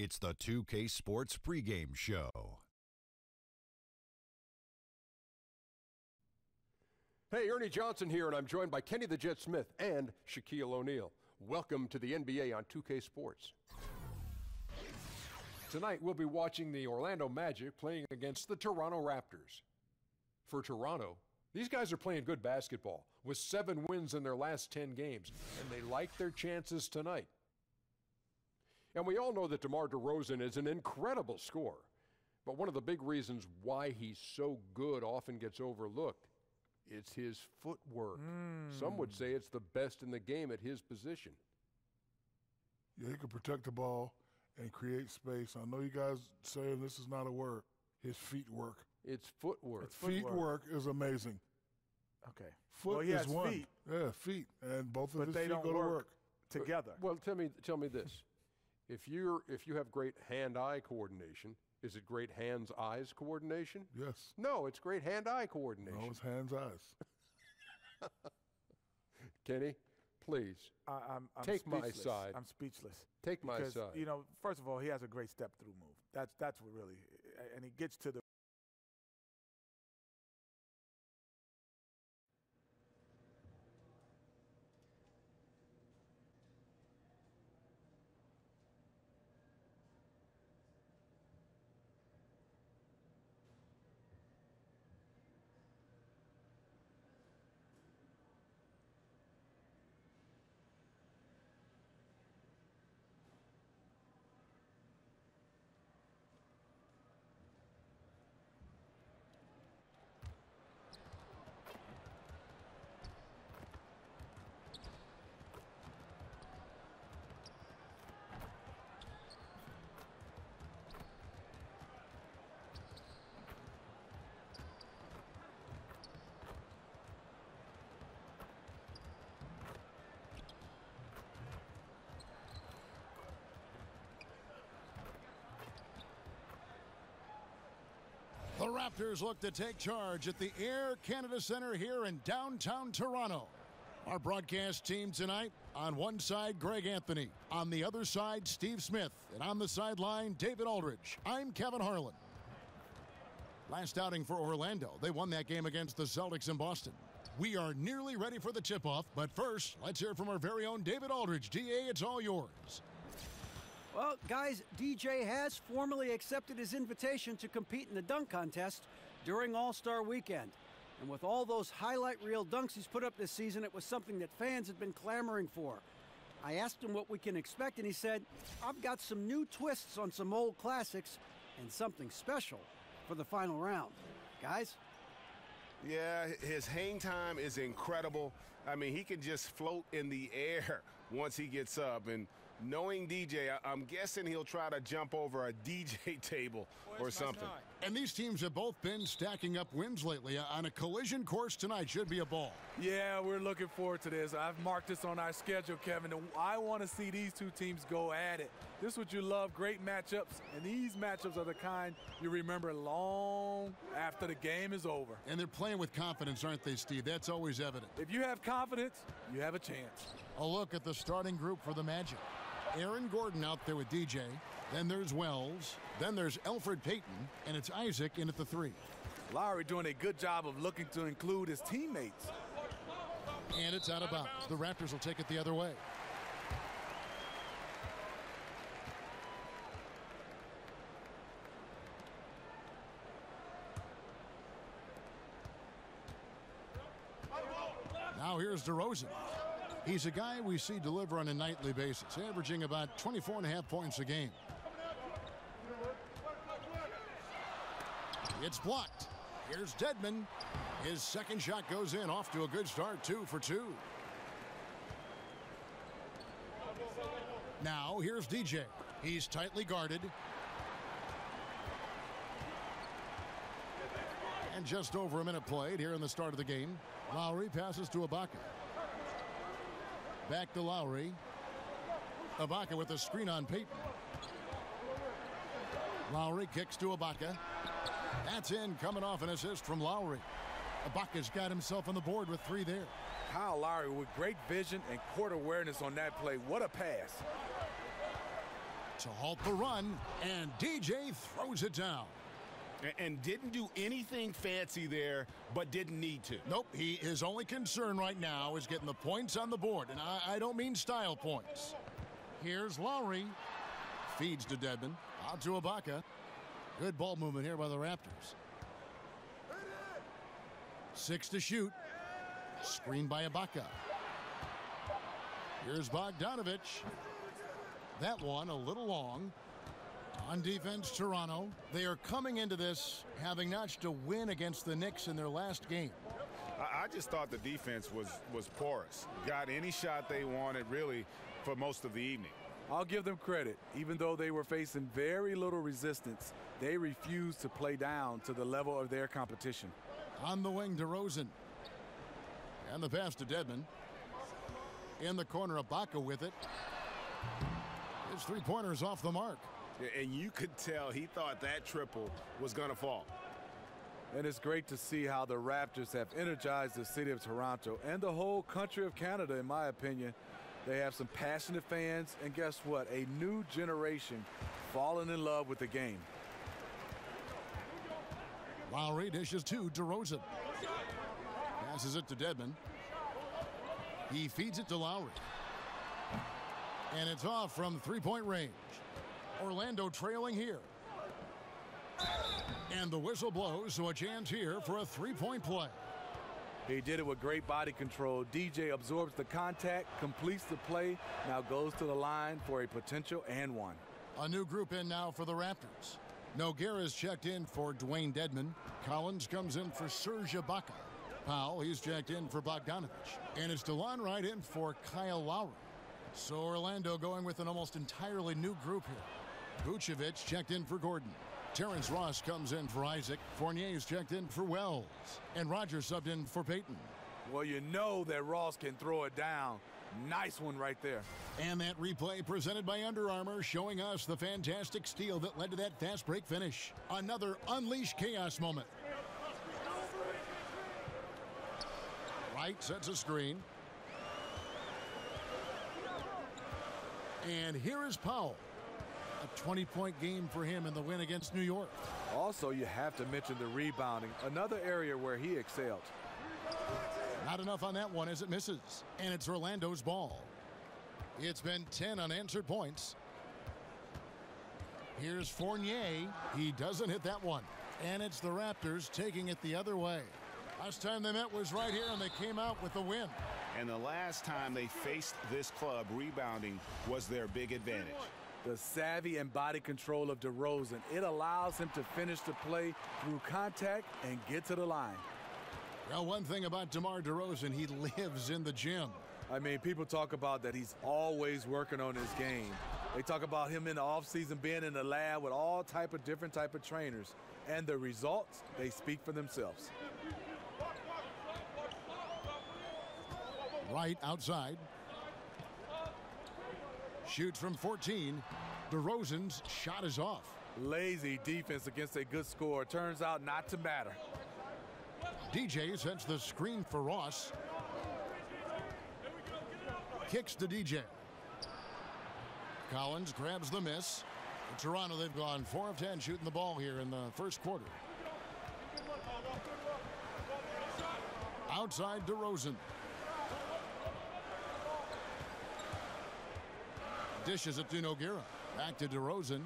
It's the 2K Sports pregame show. Hey, Ernie Johnson here, and I'm joined by Kenny the Jet Smith and Shaquille O'Neal. Welcome to the NBA on 2K Sports. Tonight, we'll be watching the Orlando Magic playing against the Toronto Raptors. For Toronto, these guys are playing good basketball with 7 wins in their last 10 games, and they like their chances tonight. And we all know that DeMar DeRozan is an incredible scorer, but one of the big reasons why he's so good often gets overlooked. It's his footwork. Some would say it's the best in the game at his position. Yeah, he can protect the ball and create space. I know you guys say this is not a word. His feet work. It's footwork. Feet work is amazing. Okay. Foot he is has one. feet. Yeah, feet. And both of But his they feet don't go to work. together. Well, tell me this. If you have great hand-eye coordination, is it great hands-eyes coordination? Yes. No, it's great hand-eye coordination. No, it's hands-eyes. Kenny, please, I'm take my speechless. side. I'm speechless. Take my because, side. You know, first of all, he has a great step-through move. That's what really, and he gets to the. The Raptors look to take charge at the Air Canada Centre here in downtown Toronto. Our broadcast team tonight, on one side, Greg Anthony. On the other side, Steve Smith. And on the sideline, David Aldridge. I'm Kevin Harlan. Last outing for Orlando. They won that game against the Celtics in Boston. We are nearly ready for the tip-off, but first, let's hear from our very own David Aldridge. DA, it's all yours. Well, guys, DJ has formally accepted his invitation to compete in the dunk contest during All-Star Weekend. And with all those highlight reel dunks he's put up this season, it was something that fans had been clamoring for. I asked him what we can expect, and he said, I've got some new twists on some old classics and something special for the final round. Guys? Yeah, his hang time is incredible. I mean, he can just float in the air once he gets up. And knowing DJ, I'm guessing he'll try to jump over a DJ table or something. And these teams have both been stacking up wins lately. On a collision course tonight should be a ball. Yeah, we're looking forward to this. I've marked this on our schedule, Kevin, and I want to see these two teams go at it. This is what you love, great matchups, and these matchups are the kind you remember long after the game is over. And they're playing with confidence, aren't they, Steve? That's always evident. If you have confidence, you have a chance. A look at the starting group for the Magic. Aaron Gordon out there with DJ. Then there's Wells. Then there's Elfrid Payton. And it's Isaac in at the 3. Lowry doing a good job of looking to include his teammates. And it's out of bounds. The Raptors will take it the other way. Now here's DeRozan. He's a guy we see deliver on a nightly basis, averaging about 24.5 points a game. It's blocked. Here's Dedmon. His second shot goes in, off to a good start, 2 for 2. Now here's DJ. He's tightly guarded. And just over a minute played here in the start of the game. Lowry passes to Ibaka. Back to Lowry. Ibaka with a screen on Payton. Lowry kicks to Ibaka. That's in, coming off an assist from Lowry. Ibaka's got himself on the board with 3 there. Kyle Lowry with great vision and court awareness on that play. What a pass. to halt the run, and DJ throws it down. And didn't do anything fancy there, but didn't need to. Nope, his only concern right now is getting the points on the board, and I don't mean style points. Here's Lowry. Feeds to Dedmon. Out to Ibaka. Good ball movement here by the Raptors. 6 to shoot. Screen by Ibaka. Here's Bogdanovich. That one a little long. On defense, Toronto. They are coming into this having notched a win against the Knicks in their last game. I just thought the defense was porous. Got any shot they wanted, really, for most of the evening. I'll give them credit. Even though they were facing very little resistance, they refused to play down to the level of their competition. On the wing, DeRozan. And the pass to Dedmon. In the corner, Ibaka with it. His three-pointer's off the mark. And you could tell he thought that triple was going to fall. And it's great to see how the Raptors have energized the city of Toronto and the whole country of Canada, in my opinion. They have some passionate fans, and guess what? A new generation falling in love with the game. Lowry dishes to DeRozan. Passes it to Dedmon. He feeds it to Lowry. And it's off from three-point range. Orlando trailing here. And the whistle blows, so a chance here for a three-point play. He did it with great body control. DJ absorbs the contact, completes the play, now goes to the line for a potential and one. A new group in now for the Raptors. Nogueira's checked in for Dwayne Dedmon. Collins comes in for Serge Ibaka. Powell, he's checked in for Bogdanovich. And it's DeLon Wright in for Kyle Lowry. So Orlando going with an almost entirely new group here. Vucevic checked in for Gordon. Terrence Ross comes in for Isaac. Fournier's checked in for Wells. And Rogers subbed in for Payton. Well, you know that Ross can throw it down. Nice one right there. And that replay presented by Under Armour, showing us the fantastic steal that led to that fast break finish. Another unleashed chaos moment. Wright sets a screen. And here is Powell. A 20-point game for him in the win against New York. Also, you have to mention the rebounding, another area where he excelled. Not enough on that one as it misses. And it's Orlando's ball. It's been 10 unanswered points. Here's Fournier. He doesn't hit that one. And it's the Raptors taking it the other way. Last time they met was right here, and they came out with the win. And the last time they faced this club, rebounding was their big advantage. The savvy and body control of DeRozan, it allows him to finish the play through contact and get to the line. Well, one thing about DeMar DeRozan, he lives in the gym. I mean, people talk about that he's always working on his game. They talk about him in the offseason being in the lab with all different type of trainers. And the results, they speak for themselves. Right outside. Shoots from 14. DeRozan's shot is off. Lazy defense against a good score. Turns out not to matter. DJ sets the screen for Ross. Kicks to DJ. Collins grabs the miss. In Toronto, they've gone 4 of 10 shooting the ball here in the first quarter. Outside DeRozan. Dishes it to Nogueira. Back to DeRozan.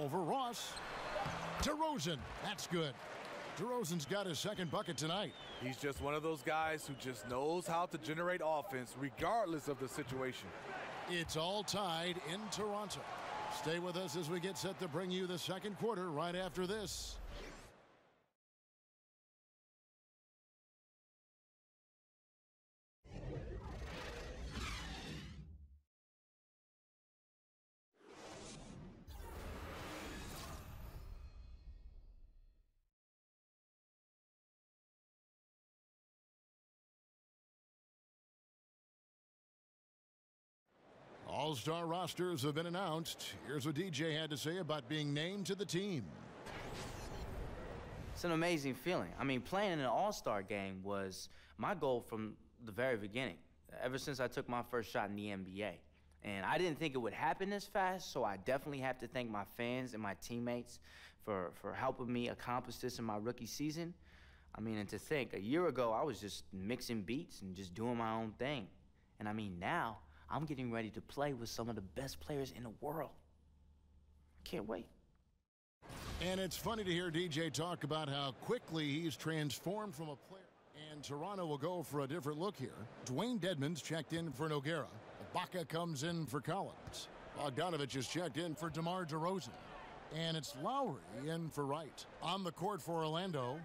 Over Ross. DeRozan. That's good. DeRozan's got his second bucket tonight. He's just one of those guys who just knows how to generate offense regardless of the situation. It's all tied in Toronto. Stay with us as we get set to bring you the second quarter right after this. All-star rosters have been announced. Here's what DJ had to say about being named to the team. It's an amazing feeling. I mean, playing in an all-star game was my goal from the very beginning. ever since I took my first shot in the NBA. And I didn't think it would happen this fast, so I definitely have to thank my fans and my teammates for helping me accomplish this in my rookie season. I mean, and to think, a year ago, I was just mixing beats and just doing my own thing. And I mean, now, I'm getting ready to play with some of the best players in the world. I can't wait. And it's funny to hear DJ talk about how quickly he's transformed from a player. And Toronto will go for a different look here. Dwayne Dedmon's checked in for Nogueira. Ibaka comes in for Collins. Bogdanovich is checked in for DeMar DeRozan. And it's Lowry in for Wright. On the court for Orlando,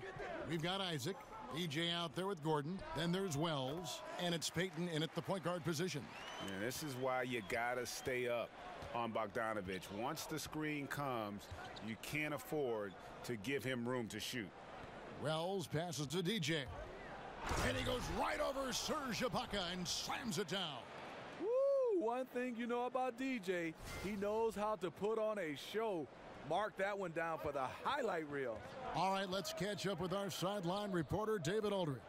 we've got Isaac. DJ out there with Gordon. Then there's Wells. And it's Payton in at the point guard position. And this is why you got to stay up on Bogdanovich. Once the screen comes, you can't afford to give him room to shoot. Wells passes to DJ. And he goes right over Serge Ibaka and slams it down. Woo! One thing you know about DJ, he knows how to put on a show. Mark that one down for the highlight reel. All right, let's catch up with our sideline reporter, David Aldridge.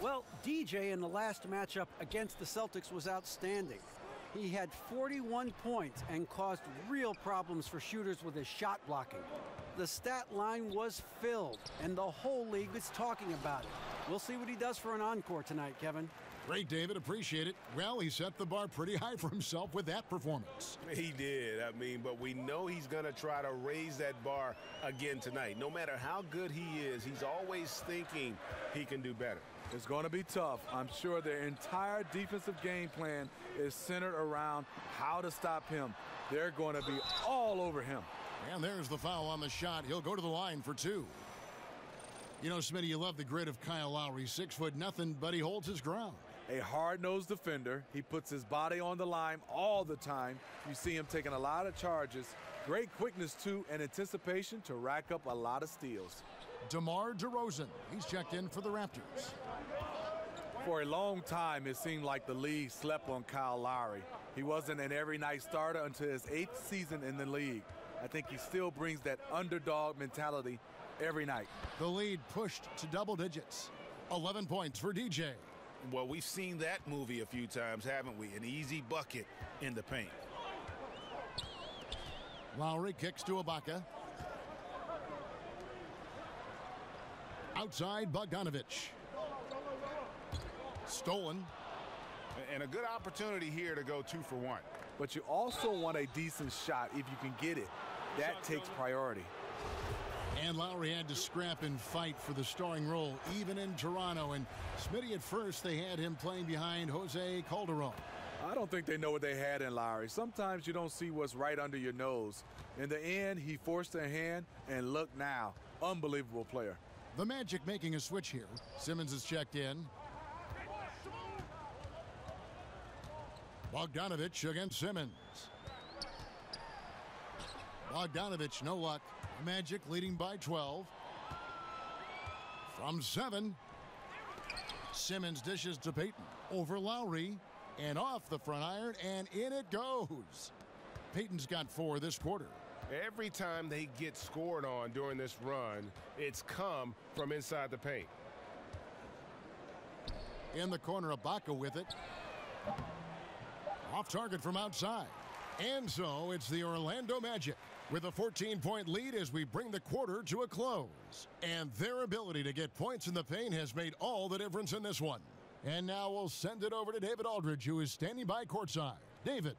Well, DJ in the last matchup against the Celtics was outstanding. He had 41 points and caused real problems for shooters with his shot blocking. The stat line was filled, and the whole league is talking about it. We'll see what he does for an encore tonight, Kevin. Great, David. Appreciate it. Well, he set the bar pretty high for himself with that performance. He did. I mean, but we know he's going to try to raise that bar again tonight. No matter how good he is, he's always thinking he can do better. It's going to be tough. I'm sure their entire defensive game plan is centered around how to stop him. They're going to be all over him. And there's the foul on the shot. He'll go to the line for two. You know, Smitty, you love the grit of Kyle Lowry. 6'0", but he holds his ground. A hard-nosed defender. He puts his body on the line all the time. You see him taking a lot of charges. Great quickness, too, and anticipation to rack up a lot of steals. DeMar DeRozan, he's checked in for the Raptors. For a long time, it seemed like the league slept on Kyle Lowry. He wasn't an every-night starter until his 8th season in the league. I think he still brings that underdog mentality every night. The lead pushed to double digits. 11 points for DJ. Well, we've seen that movie a few times, haven't we? An easy bucket in the paint. Lowry kicks to Ibaka. Outside, Bogdanovich. Stolen. And a good opportunity here to go 2 for 1. But you also want a decent shot if you can get it. That takes priority. And Lowry had to scrap and fight for the starting role, even in Toronto. And Smitty, at first, they had him playing behind Jose Calderon. I don't think they know what they had in Lowry. Sometimes you don't see what's right under your nose. In the end, he forced their hand, and look now. Unbelievable player. The Magic making a switch here. Simmons is checked in. Bogdanovich against Simmons. Bogdanovich, no luck. Magic leading by 12. From 7. Simmons dishes to Payton. Over Lowry. And off the front iron. And in it goes. Payton's got 4 this quarter. Every time they get scored on during this run, it's come from inside the paint. In the corner, Ibaka with it. Off target from outside. And so it's the Orlando Magic with a 14-point lead as we bring the quarter to a close. And their ability to get points in the paint has made all the difference in this one. And now we'll send it over to David Aldridge, who is standing by courtside. David.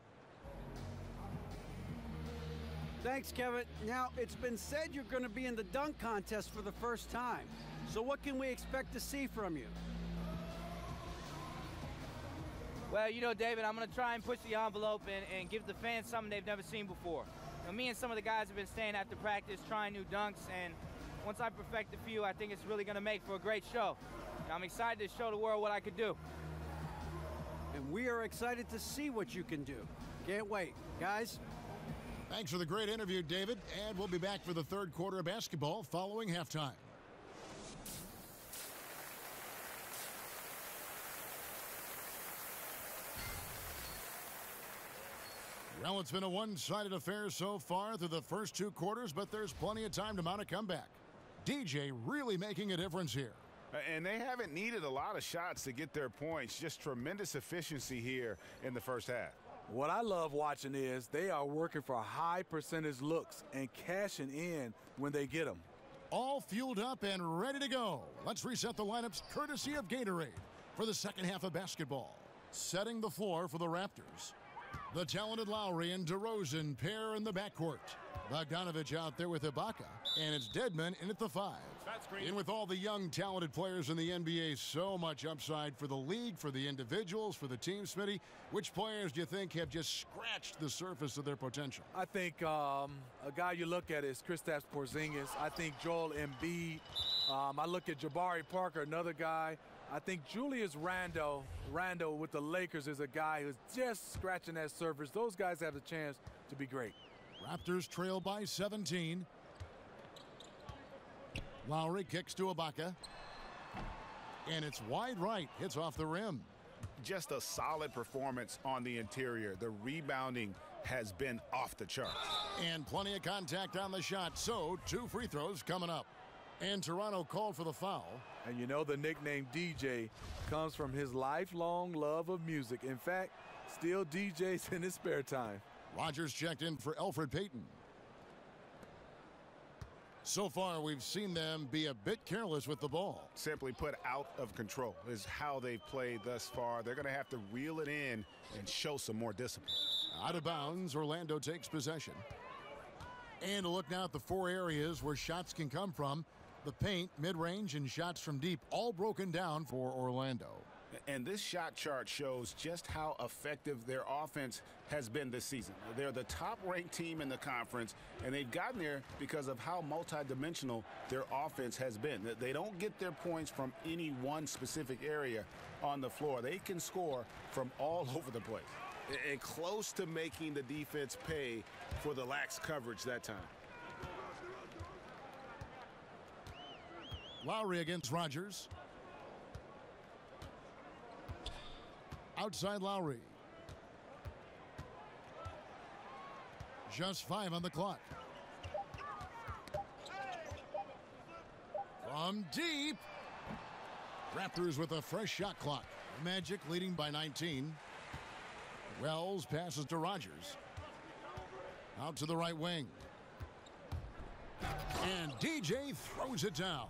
Thanks, Kevin. Now, it's been said you're going to be in the dunk contest for the first time. So what can we expect to see from you? Well, you know, David, I'm going to try and push the envelope and give the fans something they've never seen before. You know, me and some of the guys have been staying after practice, trying new dunks, and once I perfect a few, I think it's really going to make for a great show. I'm excited to show the world what I could do. And we are excited to see what you can do. Can't wait. Guys? Thanks for the great interview, David. And we'll be back for the third quarter of basketball following halftime. Well, it's been a one-sided affair so far through the first 2 quarters, but there's plenty of time to mount a comeback. DJ really making a difference here. And they haven't needed a lot of shots to get their points. Just tremendous efficiency here in the first half. What I love watching is they are working for high percentage looks and cashing in when they get them. All fueled up and ready to go. Let's reset the lineups courtesy of Gatorade for the second half of basketball. Setting the floor for the Raptors. The talented Lowry and DeRozan pair in the backcourt. Bogdanovich out there with Ibaka, and it's Dedmon in at the 5. In with all the young, talented players in the NBA, so much upside for the league, for the individuals, for the team, Smitty. Which players do you think have just scratched the surface of their potential? I think a guy you look at is Kristaps Porzingis. I think Joel Embiid. I look at Jabari Parker, another guy. I think Julius Randle with the Lakers is a guy who's just scratching that surface. Those guys have a chance to be great. Raptors trail by 17. Lowry kicks to Ibaka. And it's wide right. Hits off the rim. Just a solid performance on the interior. The rebounding has been off the charts. And plenty of contact on the shot. So 2 free throws coming up. And Toronto called for the foul. And you know the nickname DJ comes from his lifelong love of music. In fact, still DJs in his spare time. Rogers checked in for Elfrid Payton. So far, we've seen them be a bit careless with the ball. Simply put, out of control is how they've played thus far. They're going to have to reel it in and show some more discipline. Out of bounds, Orlando takes possession. And a look now at the 4 areas where shots can come from. The paint, mid-range, and shots from deep, all broken down for Orlando. And this shot chart shows just how effective their offense has been this season. They're the top-ranked team in the conference, and they've gotten there because of how multidimensional their offense has been. They don't get their points from any one specific area on the floor. They can score from all over the place. And close to making the defense pay for the lax coverage that time. Lowry against Rogers. Outside Lowry. Just 5 on the clock. From deep. Raptors with a fresh shot clock. Magic leading by 19. Wells passes to Rogers. Out to the right wing. And DJ throws it down.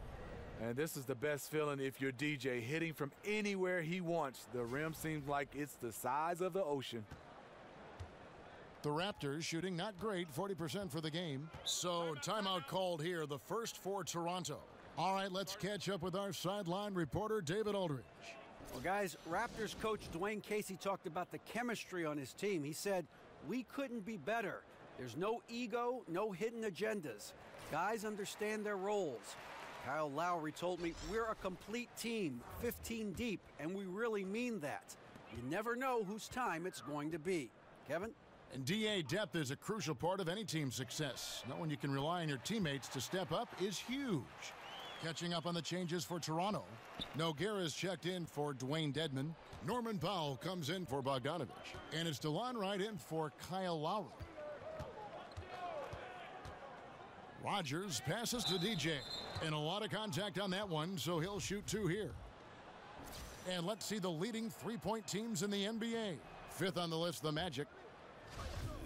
And this is the best feeling if you're DJ, hitting from anywhere he wants. The rim seems like it's the size of the ocean. The Raptors shooting not great, 40% for the game. So timeout called here, the first for Toronto. All right, let's catch up with our sideline reporter, David Aldridge. Well, guys, Raptors coach Dwayne Casey talked about the chemistry on his team. He said, "We couldn't be better. There's no ego, no hidden agendas. Guys understand their roles." Kyle Lowry told me, "We're a complete team, 15 deep, and we really mean that. You never know whose time it's going to be." Kevin? And DA, depth is a crucial part of any team's success. Knowing you can rely on your teammates to step up is huge. Catching up on the changes for Toronto. Nogueira's checked in for Dwayne Dedmon. Norman Powell comes in for Bogdanovich. And it's DeLon Wright in for Kyle Lowry. Rogers passes to DJ. And a lot of contact on that one, so he'll shoot 2 here. And let's see the leading three-point teams in the NBA. 5th on the list, the Magic.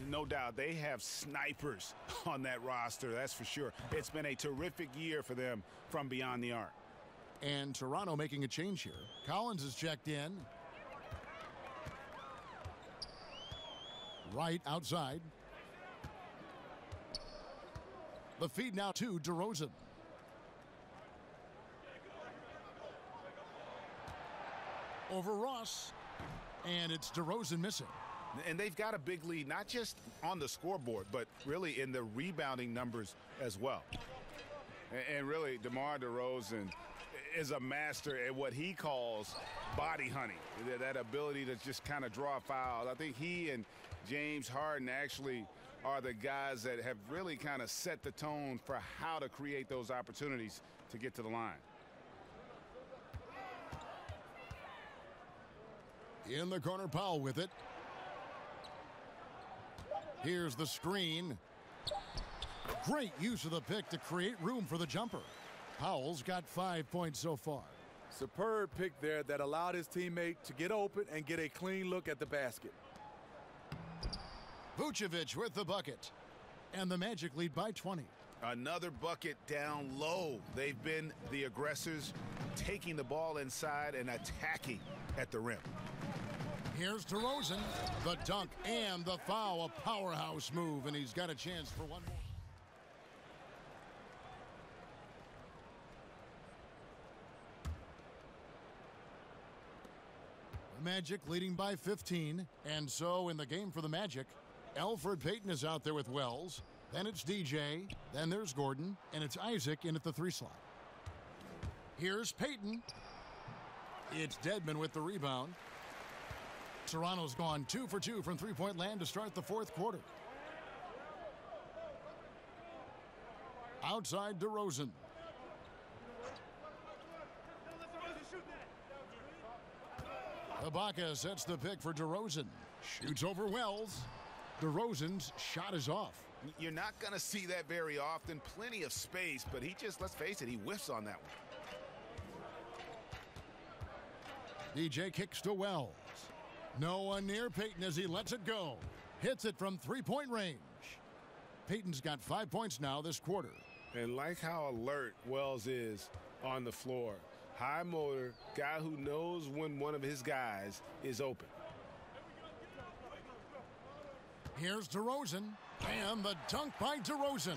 No doubt, they have snipers on that roster, that's for sure. It's been a terrific year for them from beyond the arc. And Toronto making a change here. Collins is checked in. Right outside. The feed now to DeRozan. Over Ross. And it's DeRozan missing. And they've got a big lead, not just on the scoreboard, but really in the rebounding numbers as well. And really, DeMar DeRozan is a master at what he calls body hunting, that ability to just kind of draw fouls. I think he and James Harden actually are the guys that have really kind of set the tone for how to create those opportunities to get to the line. In the corner, Powell with it. Here's the screen. Great use of the pick to create room for the jumper. Powell's got 5 points so far. Superb pick there that allowed his teammate to get open and get a clean look at the basket. Vucevic with the bucket. And the Magic lead by 20. Another bucket down low. They've been the aggressors, taking the ball inside and attacking at the rim. Here's DeRozan. The dunk and the foul. A powerhouse move, and he's got a chance for one more. The Magic leading by 15. And so in the game for the Magic, Elfrid Payton is out there with Wells. Then it's DJ. Then there's Gordon. And it's Isaac in at the 3 slot. Here's Payton. It's Dedmon with the rebound. Toronto's gone 2 for 2 from three-point land to start the 4th quarter. Outside DeRozan. Ibaka sets the pick for DeRozan. Shoots over Wells. DeRozan's shot is off. You're not going to see that very often. Plenty of space, but he just, let's face it, he whiffs on that one. DJ kicks to Wells. No one near Payton as he lets it go. Hits it from three-point range. Payton's got 5 points now this quarter. And like how alert Wells is on the floor. High motor, guy who knows when one of his guys is open. Here's DeRozan, and the dunk by DeRozan.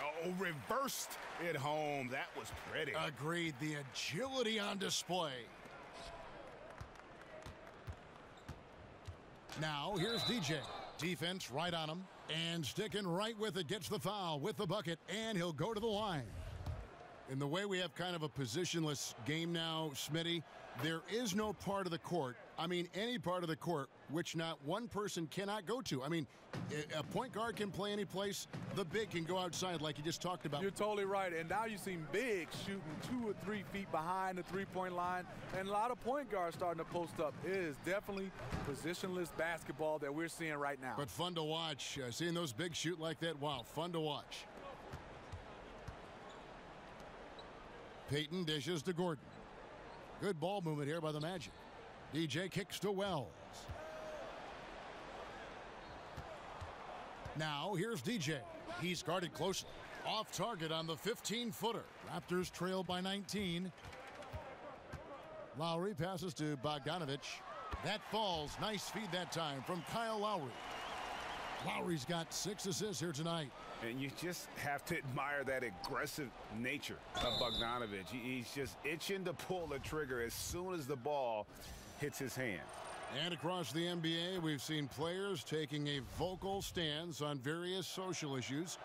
Oh, reversed it home. That was pretty. Agreed. The agility on display. Now, here's DJ. Defense right on him. And sticking right with it, gets the foul with the bucket, and he'll go to the line. In the way we have kind of a positionless game now, Smitty, there is no part of the court, any part of the court, which not one person cannot go to. A point guard can play any place. The big can go outside like you just talked about. You're totally right. And now you've seen bigs shooting 2 or 3 feet behind the three-point line. And a lot of point guards starting to post up. It is definitely positionless basketball that we're seeing right now. But fun to watch. Seeing those bigs shoot like that, wow, fun to watch. Payton dishes to Gordon. Good ball movement here by the Magic. DJ kicks to Wells. Now here's DJ. He's guarded closely. Off target on the 15-footer. Raptors trail by 19. Lowry passes to Bogdanovic. That falls. Nice feed that time from Kyle Lowry. Lowry's got 6 assists here tonight. And you just have to admire that aggressive nature of Bogdanovic. He's just itching to pull the trigger as soon as the ball hits his hand. And across the NBA, we've seen players taking a vocal stance on various social issues.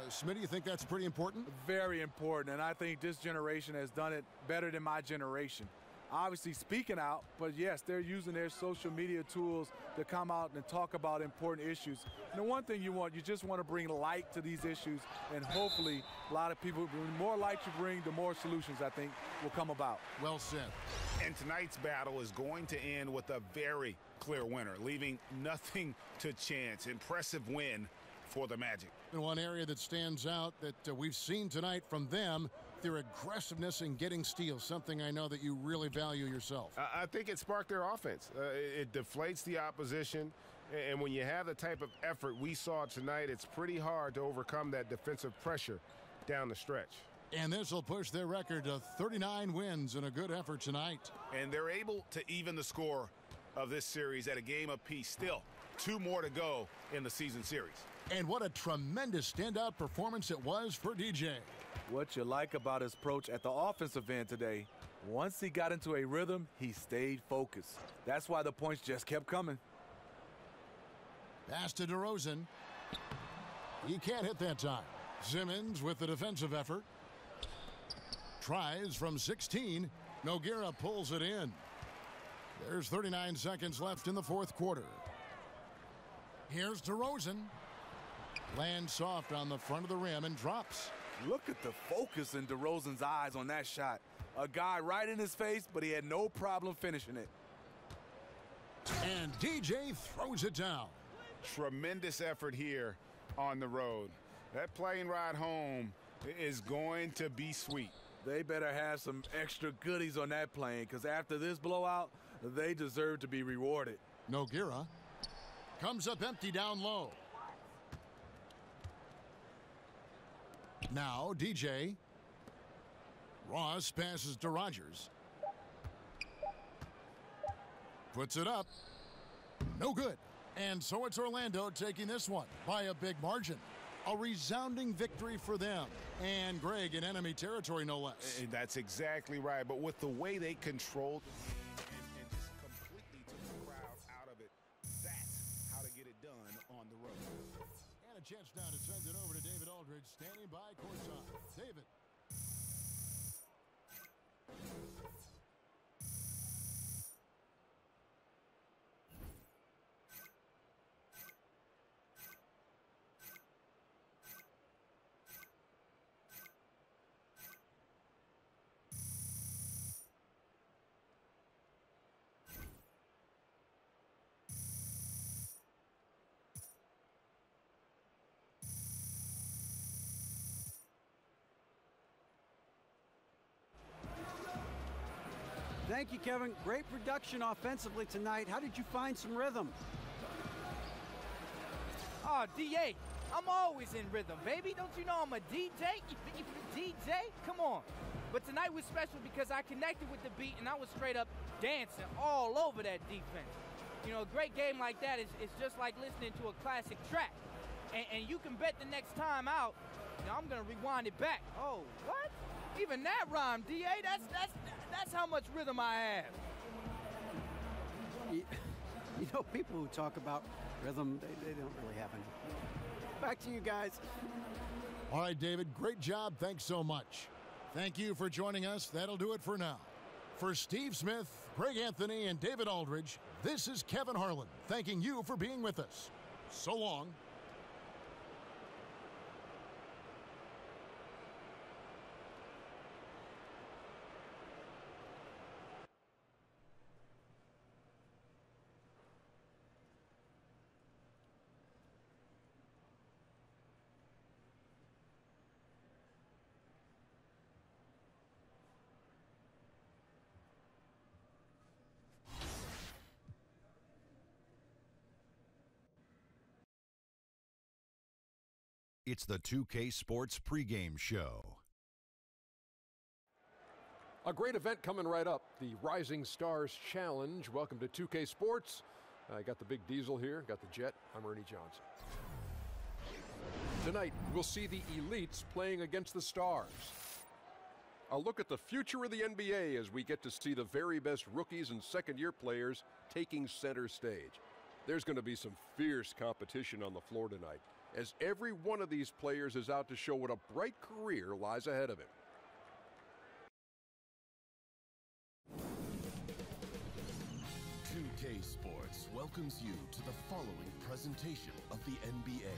Smitty, you think that's pretty important? Very important, and I think this generation has done it better than my generation. Obviously speaking out, but yes, they're using their social media tools to come out and talk about important issues. And the one thing you just want to bring light to these issues, and hopefully a lot of people, the more light you bring, the more solutions I think will come about. Well said. And tonight's battle is going to end with a very clear winner, leaving nothing to chance. Impressive win for the Magic. And one area that stands out that we've seen tonight from them, their aggressiveness in getting steals, something I know that you really value yourself. I think it sparked their offense. It deflates the opposition, and when you have the type of effort we saw tonight, it's pretty hard to overcome that defensive pressure down the stretch. And this will push their record to 39 wins and a good effort tonight. And they're able to even the score of this series at a game apiece. Still, 2 more to go in the season series. And what a tremendous standout performance it was for DJ. What you like about his approach at the offensive end today, once he got into a rhythm, he stayed focused. That's why the points just kept coming. Pass to DeRozan. He can't hit that time. Simmons with the defensive effort. Tries from 16. Nogueira pulls it in. There's 39 seconds left in the 4th quarter. Here's DeRozan. Lands soft on the front of the rim and drops. Look at the focus in DeRozan's eyes on that shot. A guy right in his face, but he had no problem finishing it. And DJ throws it down. Tremendous effort here on the road. That plane ride home is going to be sweet. They better have some extra goodies on that plane, because after this blowout, they deserve to be rewarded. Nogueira comes up empty down low. Now DJ. Ross passes to Rogers. Puts it up. No good. And so it's Orlando taking this one by a big margin. A resounding victory for them. And Greg in enemy territory, no less. And that's exactly right. But with the way they controlled the game and just completely took the crowd out of it, that's how to get it done on the road. And a chance now to send it over to David Aldridge, standing by courtside. David. Thank you, Kevin. Great production offensively tonight. How did you find some rhythm? Oh, D.A., I'm always in rhythm, baby. Don't you know I'm a DJ? DJ? Come on. But tonight was special because I connected with the beat and I was straight up dancing all over that defense. You know, a great game like that is just like listening to a classic track. And you can bet the next time out, you know, I'm going to rewind it back. Oh, what? Even that rhyme, D.A., that's how much rhythm I have. You know, people who talk about rhythm, they don't really have any. Back to you guys. All right, David, great job. Thanks so much. Thank you for joining us. That'll do it for now. For Steve Smith, Greg Anthony, and David Aldridge, this is Kevin Harlan thanking you for being with us. So long. It's the 2K Sports pregame show. A great event coming right up, the Rising Stars Challenge. Welcome to 2K Sports. I got the big diesel here, got the jet. I'm Ernie Johnson. Tonight, we'll see the elites playing against the stars. A look at the future of the NBA as we get to see the very best rookies and second-year players taking center stage. There's going to be some fierce competition on the floor tonight, as every one of these players is out to show what a bright career lies ahead of him. JAZZY Sports welcomes you to the following presentation of the NBA.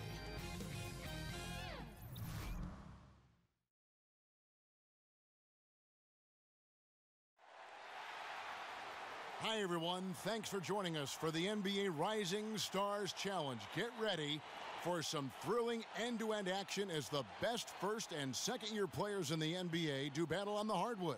Hi, everyone. Thanks for joining us for the NBA Rising Stars Challenge. Get ready for some thrilling end-to-end action as the best first and second-year players in the NBA do battle on the hardwood.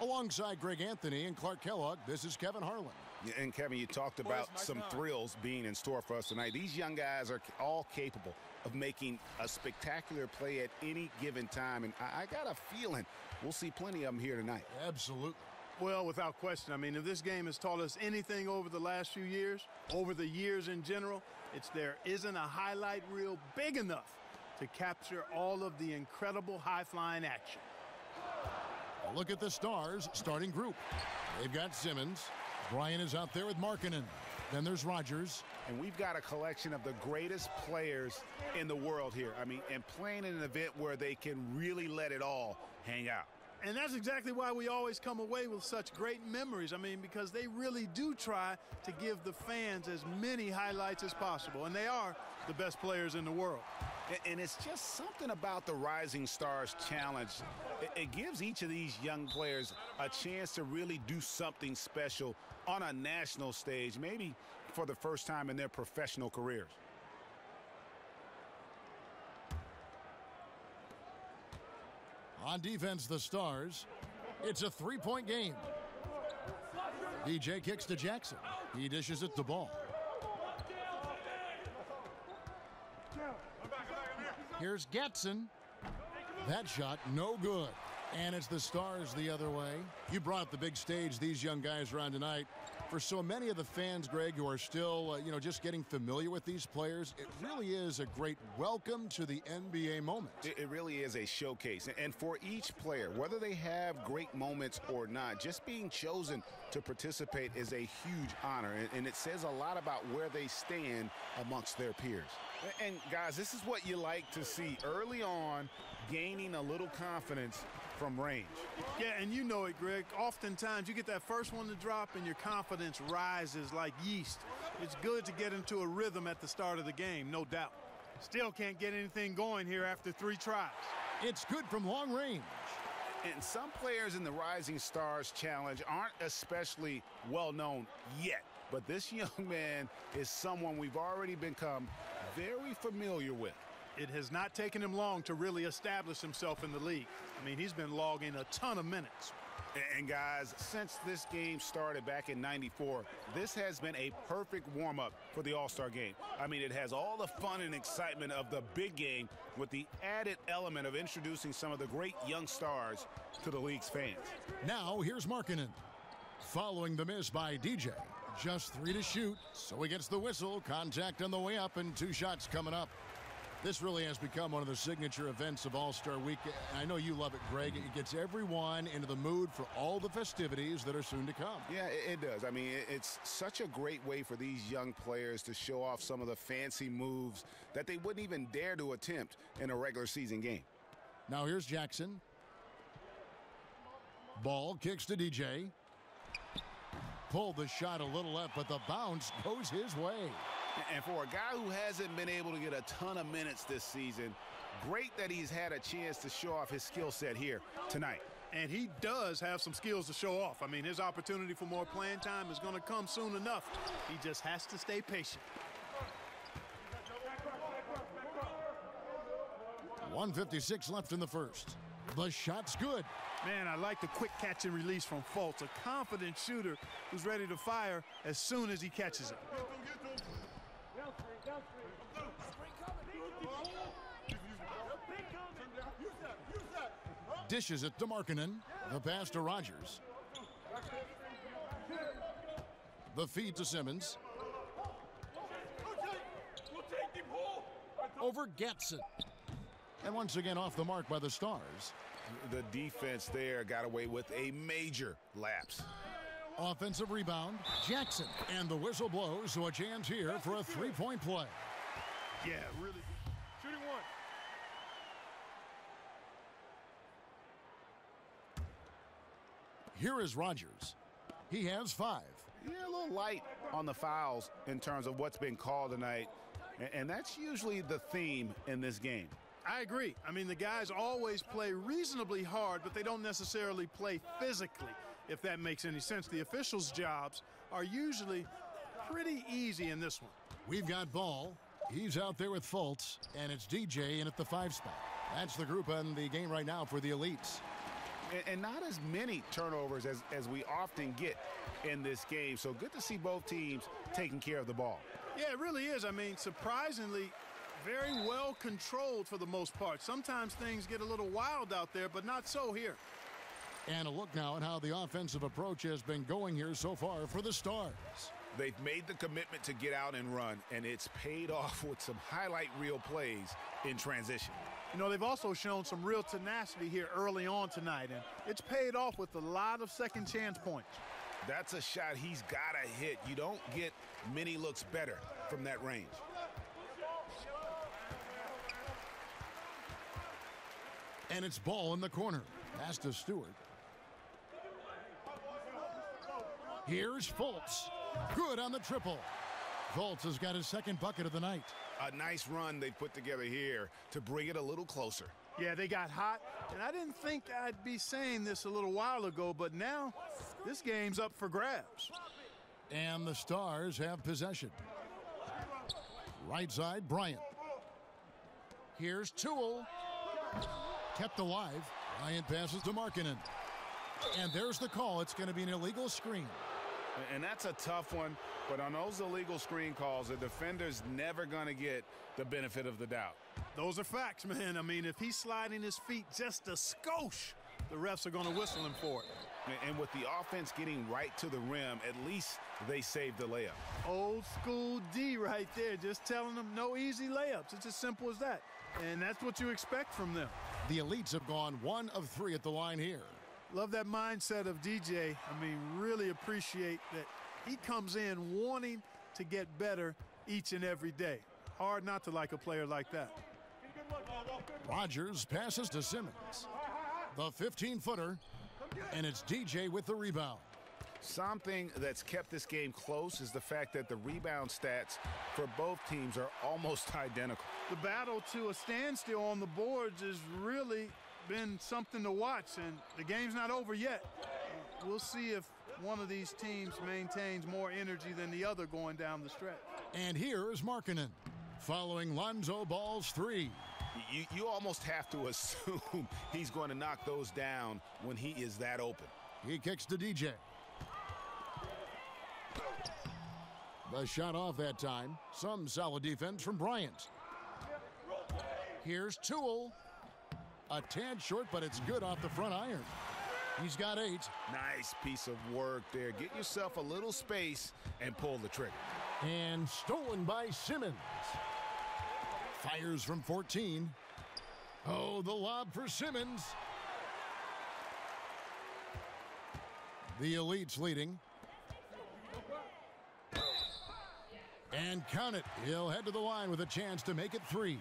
Alongside Greg Anthony and Clark Kellogg, this is Kevin Harlan. And Kevin, you talked about some thrills being in store for us tonight. These young guys are all capable of making a spectacular play at any given time, and I got a feeling we'll see plenty of them here tonight. Absolutely. Well, without question. I mean, if this game has taught us anything over the last few years, over the years in general, it's there isn't a highlight reel big enough to capture all of the incredible high-flying action. Look at the Stars starting group. They've got Simmons. Bryant is out there with Markkanen. Then there's Rogers. And we've got a collection of the greatest players in the world here. I mean, and playing in an event where they can really let it all hang out. And that's exactly why we always come away with such great memories. I mean, because they really do try to give the fans as many highlights as possible. And they are the best players in the world. And it's just something about the Rising Stars Challenge. It gives each of these young players a chance to really do something special on a national stage, maybe for the first time in their professional careers. On defense, the Stars. It's a three-point game. DJ kicks to Jackson. He dishes it to Ball. Here's Gatson. That shot, no good. And it's the Stars the other way. You brought up the big stage these young guys are on tonight. For so many of the fans, Greg, who are still, just getting familiar with these players, it really is a great welcome to the NBA moment. It really is a showcase. And for each player, whether they have great moments or not, just being chosen to participate is a huge honor. And it says a lot about where they stand amongst their peers. And, guys, this is what you like to see early on, gaining a little confidence from range. Yeah, and you know it, Greg. Oftentimes you get that first one to drop and your confidence rises like yeast. It's good to get into a rhythm at the start of the game, no doubt. Still can't get anything going here after 3 tries. It's good from long range. And some players in the Rising Stars Challenge aren't especially well known yet. But this young man is someone we've already become very familiar with. It has not taken him long to really establish himself in the league. I mean, he's been logging a ton of minutes. And guys, since this game started back in '94, this has been a perfect warm-up for the All-Star game. I mean, it has all the fun and excitement of the big game with the added element of introducing some of the great young stars to the league's fans. Now, here's Markkanen. Following the miss by DJ. Just 3 to shoot, so he gets the whistle. Contact on the way up and 2 shots coming up. This really has become one of the signature events of All-Star Week. I know you love it, Greg. It gets everyone into the mood for all the festivities that are soon to come. Yeah, it does. I mean, it's such a great way for these young players to show off some of the fancy moves that they wouldn't even dare to attempt in a regular season game. Now here's Jackson. Ball kicks to DJ. Pulled the shot a little left, but the bounce goes his way. And for a guy who hasn't been able to get a ton of minutes this season, great that he's had a chance to show off his skill set here tonight. And he does have some skills to show off. I mean, his opportunity for more playing time is going to come soon enough. He just has to stay patient. 1:56 left in the first. The shot's good. Man, I like the quick catch and release from Fultz, a confident shooter who's ready to fire as soon as he catches it. Dishes it to Markkanen. The pass to Rogers. The feed to Simmons. Over Gatson. And once again off the mark by the Stars. The defense there got away with a major lapse. Offensive rebound, Jackson. And the whistle blows, so a chance here for a 3-point play. Yeah, really good. Shooting one. Here is Rogers. He has 5. Yeah, a little light on the fouls in terms of what's been called tonight. And that's usually the theme in this game. I agree. I mean, the guys always play reasonably hard, but they don't necessarily play physically, if that makes any sense. The officials' jobs are usually pretty easy in this one. We've got Ball. He's out there with Fultz, and it's DJ in at the 5 spot. That's the group on the game right now for the elites. And not as many turnovers as we often get in this game. So good to see both teams taking care of the ball. Yeah, it really is. I mean, surprisingly, very well controlled for the most part. Sometimes things get a little wild out there, but not so here. And a look now at how the offensive approach has been going here so far for the Stars. They've made the commitment to get out and run, and it's paid off with some highlight reel plays in transition. You know, they've also shown some real tenacity here early on tonight, and it's paid off with a lot of second chance points. That's a shot he's got to hit. You don't get many looks better from that range. And it's Ball in the corner. Pass to Stewart. Here's Fultz. Good on the triple. Fultz has got his second bucket of the night. A nice run they put together here to bring it a little closer. Yeah, they got hot, and I didn't think I'd be saying this a little while ago, but now this game's up for grabs. And the Stars have possession. Right side, Bryant. Here's Toole. Kept alive. Bryant passes to Markkanen. And there's the call. It's going to be an illegal screen. And that's a tough one, but on those illegal screen calls, the defender's never going to get the benefit of the doubt. Those are facts, man. I mean, if he's sliding his feet just a skosh, the refs are going to whistle him for it. And with the offense getting right to the rim, at least they saved the layup. Old school D right there, just telling them no easy layups. It's as simple as that. And that's what you expect from them. The Elites have gone 1 of 3 at the line here. Love that mindset of DJ. I mean, really appreciate that he comes in wanting to get better each and every day. Hard not to like a player like that. Rogers passes to Simmons. The 15-footer, and it's DJ with the rebound. Something that's kept this game close is the fact that the rebound stats for both teams are almost identical. The battle to a standstill on the boards has really been something to watch, and the game's not over yet. We'll see if one of these teams maintains more energy than the other going down the stretch. And here is Markkanen following Lonzo Ball's 3. You almost have to assume he's going to knock those down when he is that open. He kicks to DJ. The shot off that time. Some solid defense from Bryant. Here's Toole. A tad short, but it's good off the front iron. He's got 8. Nice piece of work there. Get yourself a little space and pull the trigger. And stolen by Simmons. Fires from 14. Oh, the lob for Simmons. The Elites leading. And count it. He'll head to the line with a chance to make it 3.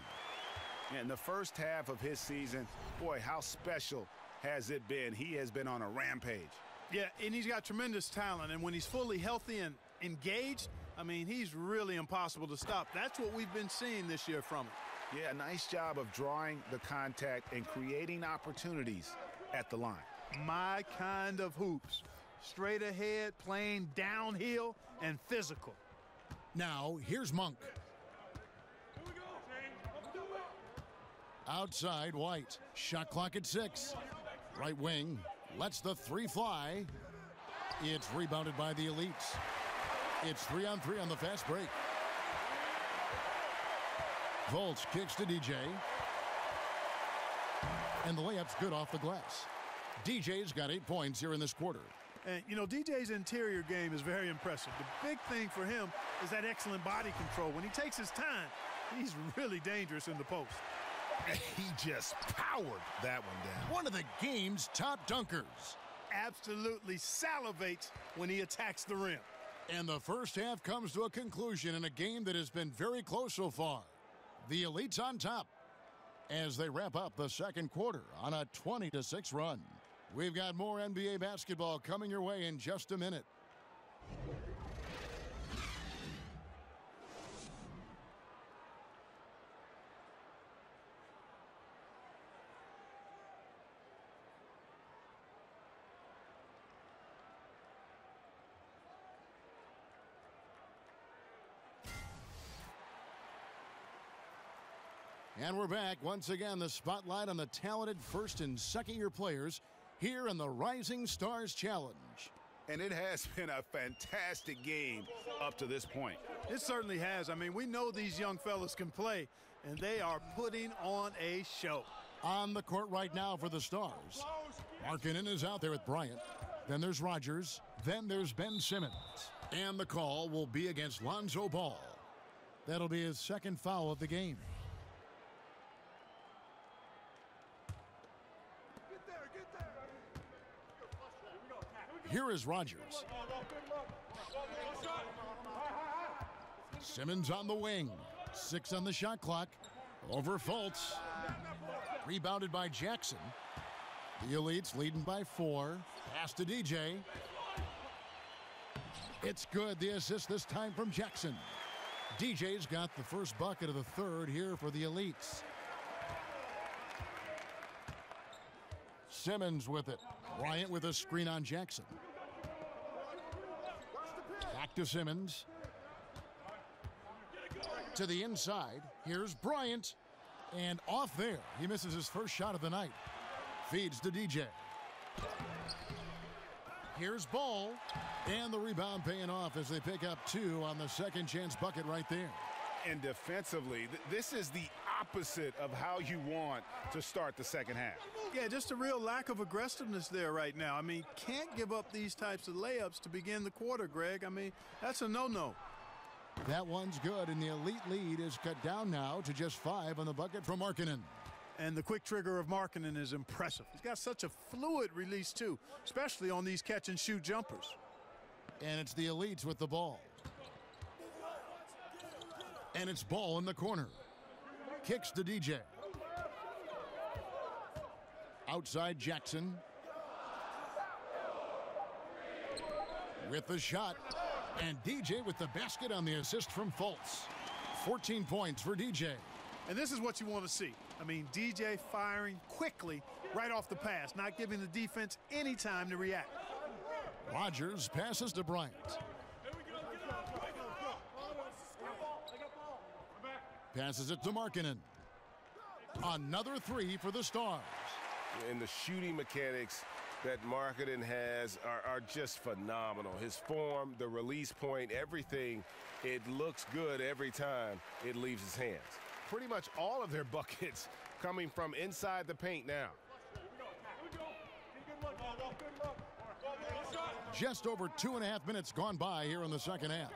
In the first half of his season, boy, how special has it been? He has been on a rampage. Yeah, and he's got tremendous talent, and when he's fully healthy and engaged, I mean, he's really impossible to stop. That's what we've been seeing this year from him. Yeah, nice job of drawing the contact and creating opportunities at the line. My kind of hoops. Straight ahead, playing downhill, and physical. Now, here's Monk. Outside, White. Shot clock at 6. Right wing lets the 3 fly. It's rebounded by the Elites. It's 3-on-3 on the fast break. Volts kicks to DJ. And the layup's good off the glass. DJ's got 8 points here in this quarter. And, you know, DJ's interior game is very impressive. The big thing for him is that excellent body control. When he takes his time, he's really dangerous in the post. He just powered that one down. One of the game's top dunkers. Absolutely salivates when he attacks the rim. And the first half comes to a conclusion in a game that has been very close so far. The Elites on top as they wrap up the second quarter on a 20-6 run. We've got more NBA basketball coming your way in just a minute. And we're back. Once again, the spotlight on the talented first and second year players here in the Rising Stars Challenge. And it has been a fantastic game up to this point. It certainly has. I mean, we know these young fellas can play, and they are putting on a show. On the court right now for the Stars. Markkanen is out there with Bryant. Then there's Rogers. Then there's Ben Simmons. And the call will be against Lonzo Ball. That'll be his second foul of the game. Here is Rogers. Simmons on the wing. 6 on the shot clock. Over Fultz. Rebounded by Jackson. The Elites leading by 4. Pass to DJ. It's good. The assist this time from Jackson. DJ's got the first bucket of the third here for the Elites. Simmons with it. Bryant with a screen on Jackson. Back to Simmons. To the inside. Here's Bryant. And off there. He misses his first shot of the night. Feeds to DJ. Here's Ball. And the rebound paying off as they pick up 2 on the second chance bucket right there. And defensively, this is the opposite of how you want to start the second half. Yeah, just a real lack of aggressiveness there right now. I mean, can't give up these types of layups to begin the quarter, Greg. I mean, that's a no-no. That one's good, and the Elite lead is cut down now to just 5 on the bucket from Markkanen. And the quick trigger of Markkanen is impressive. He's got such a fluid release, too, especially on these catch-and-shoot jumpers. And it's the Elites with the ball. And it's Ball in the corner. Kicks to DJ. Outside Jackson. With the shot. And DJ with the basket on the assist from Fultz. 14 points for DJ. And this is what you want to see. I mean, DJ firing quickly right off the pass, not giving the defense any time to react. Rogers passes to Bryant. Passes it to Markkanen. Another 3 for the Stars. And the shooting mechanics that Markkanen has are just phenomenal. His form, the release point, everything, it looks good every time it leaves his hands. Pretty much all of their buckets coming from inside the paint now. Just over 2.5 minutes gone by here in the second half.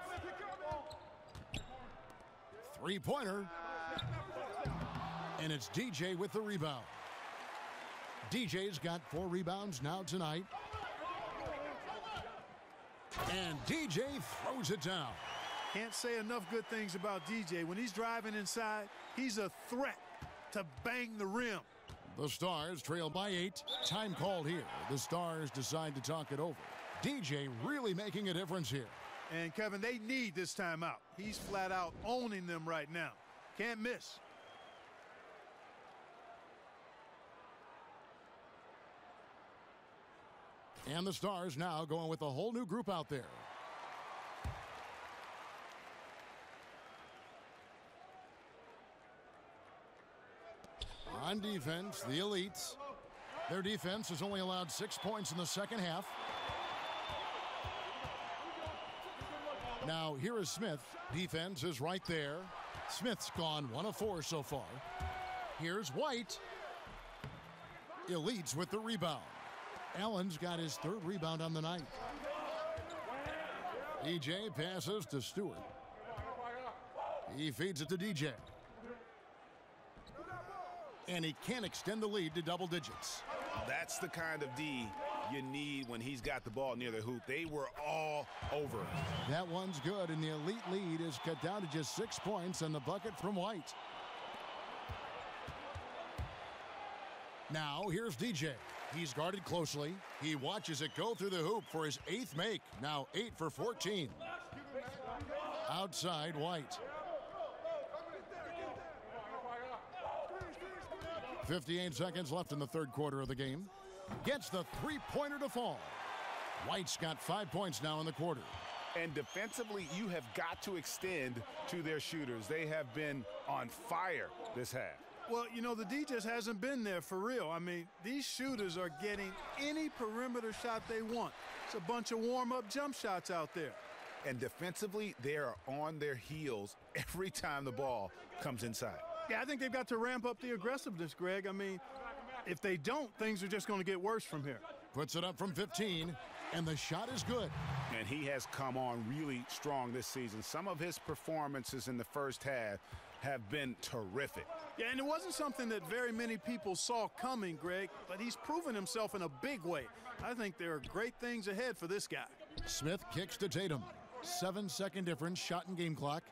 Three-pointer. And it's DJ with the rebound. DJ's got 4 rebounds now tonight. And DJ throws it down. Can't say enough good things about DJ. When he's driving inside, he's a threat to bang the rim. The Stars trail by 8. Time called here. The Stars decide to talk it over. DJ really making a difference here. And, Kevin, they need this timeout. He's flat out owning them right now. Can't miss. And the Stars now going with a whole new group out there. On defense, the Elites. Their defense has only allowed 6 points in the second half. Now here is Smith. Defense is right there. Smith's gone 1 of 4 so far. Here's White. Elites with the rebound. Allen's got his 3rd rebound on the night. DJ passes to Stewart. He feeds it to DJ. And he can't extend the lead to double digits. That's the kind of D you need when he's got the ball near the hoop. They were all over. That one's good, and the Elite lead is cut down to just 6 points and the bucket from White. Now here's DJ. He's guarded closely. He watches it go through the hoop for his 8th make. Now 8 for 14. Outside White. 58 seconds left in the 3rd quarter of the game. Gets the 3-pointer to fall. White's got 5 points now in the quarter. And defensively, you have got to extend to their shooters. They have been on fire this half. Well, you know, the D just hasn't been there for real. I mean, these shooters are getting any perimeter shot they want. It's a bunch of warm-up jump shots out there. And defensively, they are on their heels every time the ball comes inside. Yeah, I think they've got to ramp up the aggressiveness, Greg. I mean, if they don't, things are just going to get worse from here. Puts it up from 15, and the shot is good. And he has come on really strong this season. Some of his performances in the first half have been terrific. Yeah, and it wasn't something that very many people saw coming, Greg, but he's proven himself in a big way. I think there are great things ahead for this guy. Smith kicks to Tatum. 7-second difference, shot and game clock.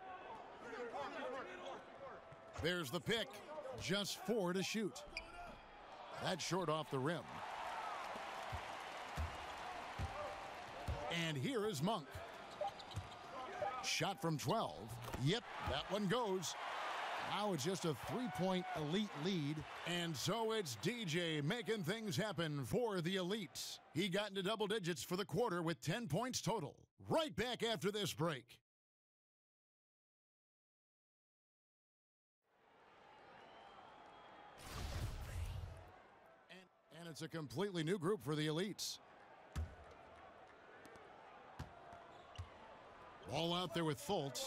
There's the pick. Just 4 to shoot. That's short off the rim. And here is Monk. Shot from 12. Yep, that one goes. Now it's just a 3-point Elite lead. And so it's DJ making things happen for the Elites. He got into double digits for the quarter with 10 points total. Right back after this break. And And it's a completely new group for the Elites. Ball out there with Fultz.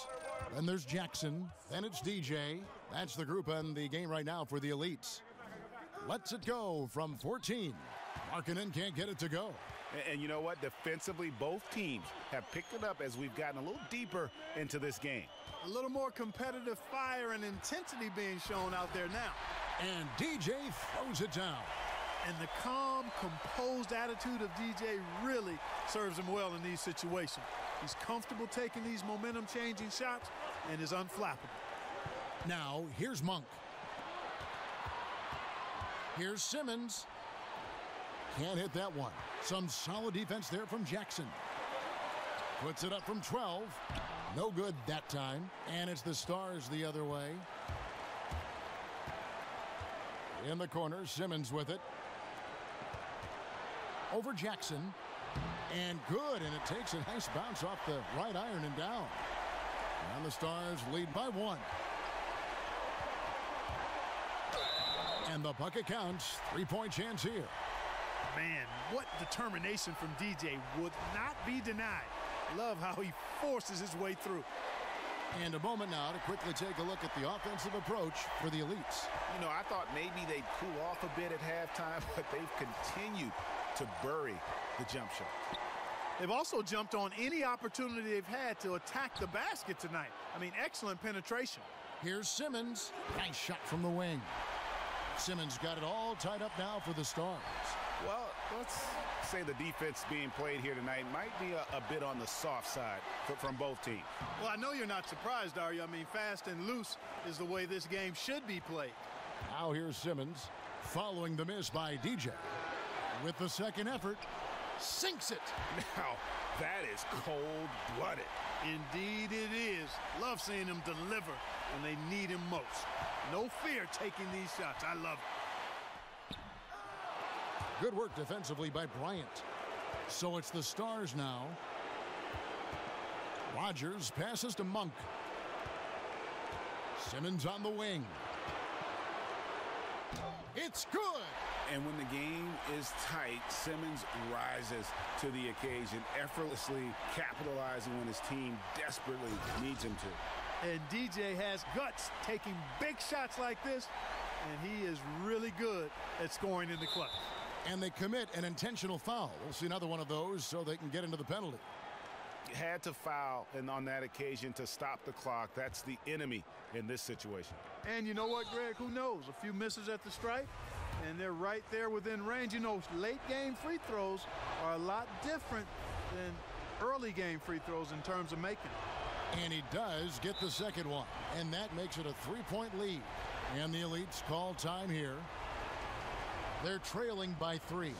Then there's Jackson. Then it's DJ. That's the group on the game right now for the Elites. Lets it go from 14. Markkanen can't get it to go. And you know what? Defensively, both teams have picked it up as we've gotten a little deeper into this game. A little more competitive fire and intensity being shown out there now. And DJ throws it down. And the calm, composed attitude of DJ really serves him well in these situations. He's comfortable taking these momentum-changing shots and is unflappable. Now, here's Monk. Here's Simmons. Can't hit that one. Some solid defense there from Jackson. Puts it up from 12. No good that time. And it's the Stars the other way. In the corner, Simmons with it. Over Jackson. And good, and it takes a nice bounce off the right iron and down. And the Stars lead by 1. And the bucket counts. 3-point chance here. Man, what determination from DJ would not be denied. Love how he forces his way through. And a moment now to quickly take a look at the offensive approach for the Elites. You know, I thought maybe they'd cool off a bit at halftime, but they've continued to bury the jump shot. They've also jumped on any opportunity they've had to attack the basket tonight. I mean, excellent penetration. Here's Simmons. Nice shot from the wing. Simmons got it all tied up now for the Stars. Well, let's say the defense being played here tonight might be a bit on the soft side from both teams. Well, I know you're not surprised, are you? I mean, fast and loose is the way this game should be played. Now here's Simmons following the miss by DJ. With the second effort, sinks it. Now, that is cold-blooded. Indeed it is. Love seeing him deliver when they need him most. No fear taking these shots. I love it. Good work defensively by Bryant. So it's the Stars now. Rogers passes to Monk. Simmons on the wing. It's good. And when the game is tight, Simmons rises to the occasion, effortlessly capitalizing when his team desperately needs him to. And DJ has guts taking big shots like this, and he is really good at scoring in the clutch. And they commit an intentional foul. We'll see another one of those so they can get into the penalty. Had to foul, and on that occasion to stop the clock. That's the enemy in this situation. And you know what, Greg? Who knows? A few misses at the stripe, and they're right there within range. You know, late-game free throws are a lot different than early-game free throws in terms of making them. And he does get the second one, and that makes it a 3-point lead. And the Elites call time here. They're trailing by 3.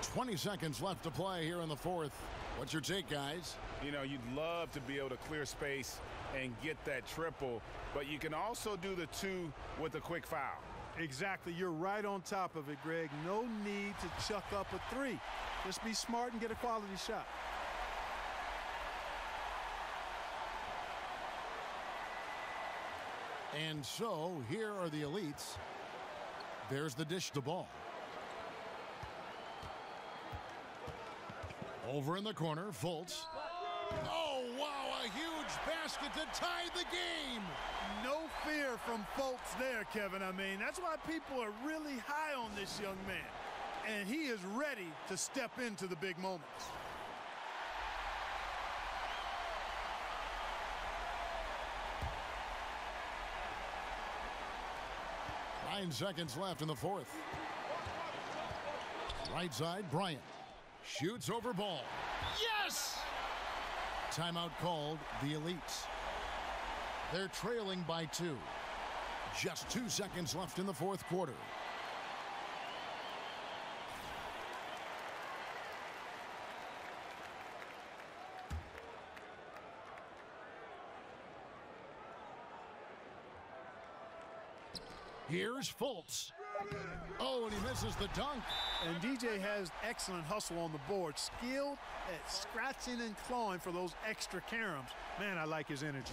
20 seconds left to play here in the fourth. What's your take, guys? You know, you'd love to be able to clear space and get that triple, but you can also do the 2 with a quick foul. Exactly. You're right on top of it, Greg. No need to chuck up a 3. Just be smart and get a quality shot. And so here are the Elites. There's the dish to ball. Over in the corner, Fultz. Oh, wow, a huge basket to tie the game. No fear from Fultz there, Kevin. I mean, that's why people are really high on this young man. And he is ready to step into the big moments. 9 seconds left in the fourth. Right side, Bryant. Shoots over ball. Yes! Timeout called, the Elites. They're trailing by 2. Just 2 seconds left in the fourth quarter. Here's Fultz. Oh, and he misses the dunk. And DJ has excellent hustle on the board. Skilled at scratching and clawing for those extra caroms. Man, I like his energy.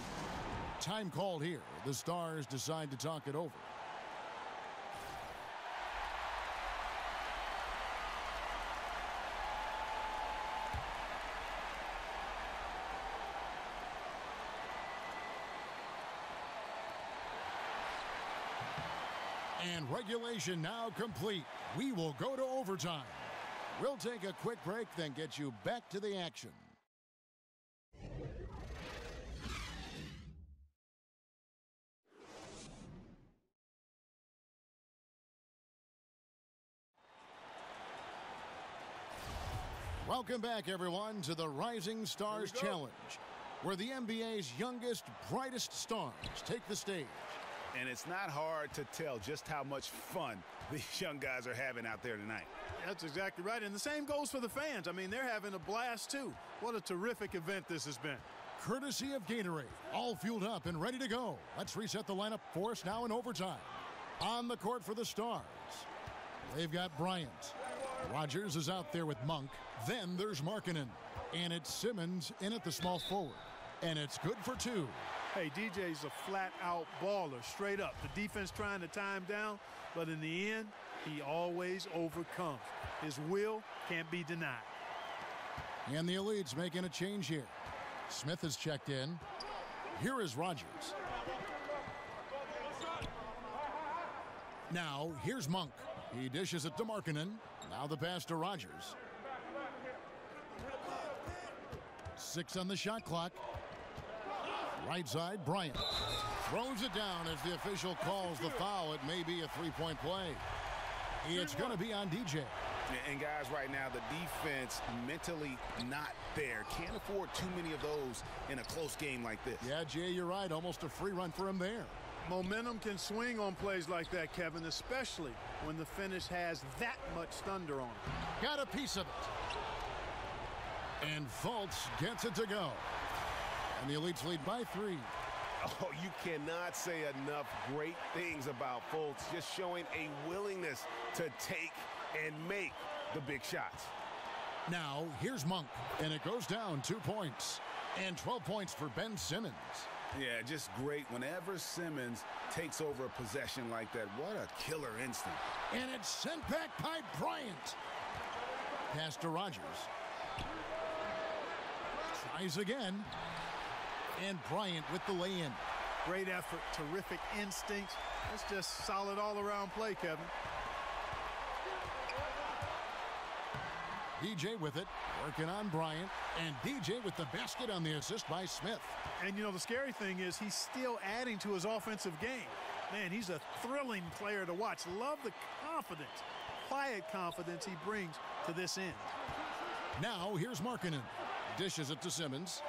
Time called here. The Stars decide to talk it over. And regulation now complete. We will go to overtime. We'll take a quick break, then get you back to the action. Welcome back, everyone, to the Rising Stars Challenge, where the NBA's youngest, brightest stars take the stage. And it's not hard to tell just how much fun these young guys are having out there tonight. That's exactly right, and the same goes for the fans. I mean, they're having a blast, too. What a terrific event this has been. Courtesy of Gatorade, all fueled up and ready to go. Let's reset the lineup for us now in overtime. On the court for the Stars, they've got Bryant. Rogers is out there with Monk. Then there's Markkanen. And it's Simmons in at the small forward. And it's good for two. Hey, DJ's a flat-out baller, straight up. The defense trying to tie him down, but in the end, he always overcomes. His will can't be denied. And the Elites making a change here. Smith is checked in. Here is Rogers. Now, here's Monk. He dishes it to Markkanen. Now the pass to Rogers. 6 on the shot clock. Right side, Bryant. Throws it down as the official calls the foul. It may be a three-point play. It's going to be on DJ. And guys, right now, the defense mentally not there. Can't afford too many of those in a close game like this. Yeah, Jay, you're right. Almost a free run for him there. Momentum can swing on plays like that, Kevin, especially when the finish has that much thunder on it. Got a piece of it. And Fultz gets it to go. And the Elites lead by 3. Oh, you cannot say enough great things about Fultz, just showing a willingness to take and make the big shots. Now, here's Monk, and it goes down 2 points. And 12 points for Ben Simmons. Yeah, just great. Whenever Simmons takes over a possession like that, what a killer instinct. And it's sent back by Bryant. Pass to Rogers. Tries again. And Bryant with the lay-in. Great effort, terrific instincts. That's just solid all-around play, Kevin. DJ with it, working on Bryant. And DJ with the basket on the assist by Smith. And, you know, the scary thing is he's still adding to his offensive game. Man, he's a thrilling player to watch. Love the confidence, quiet confidence he brings to this end. Now, here's Markkanen. Dishes it to Simmons.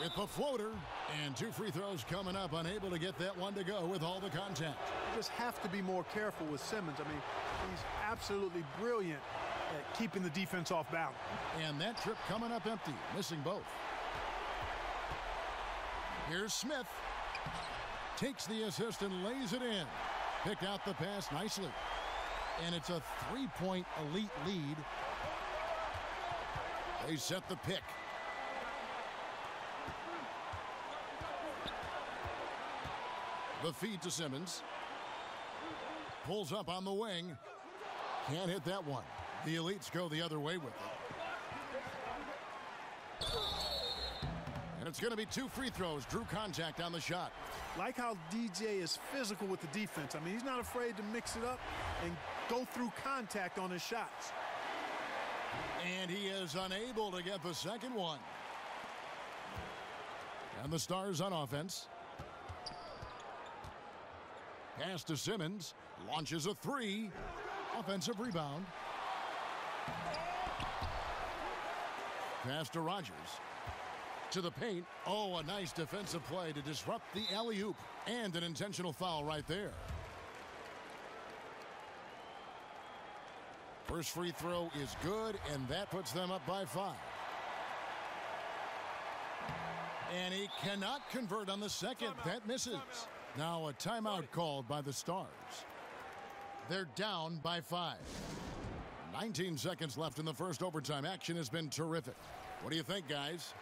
With the floater, and 2 free throws coming up, unable to get that one to go with all the contact. You just have to be more careful with Simmons. I mean, he's absolutely brilliant at keeping the defense off balance. And that trip coming up empty, missing both. Here's Smith. Takes the assist and lays it in. Picked out the pass nicely. And it's a 3-point Elite lead. They set the pick. The feed to Simmons. Pulls up on the wing. Can't hit that one. The Elites go the other way with it. And it's going to be 2 free throws. Drew contact on the shot. Like how DJ is physical with the defense. I mean, he's not afraid to mix it up and go through contact on his shots. And he is unable to get the second one. And the Stars on offense. Pass to Simmons. Launches a 3. Offensive rebound. Pass to Rogers. To the paint. Oh, a nice defensive play to disrupt the alley-oop. And an intentional foul right there. First free throw is good, and that puts them up by 5. And he cannot convert on the second. That misses. Now a timeout called by the Stars. They're down by 5. 19 seconds left in the first overtime. Action has been terrific. What do you think, guys?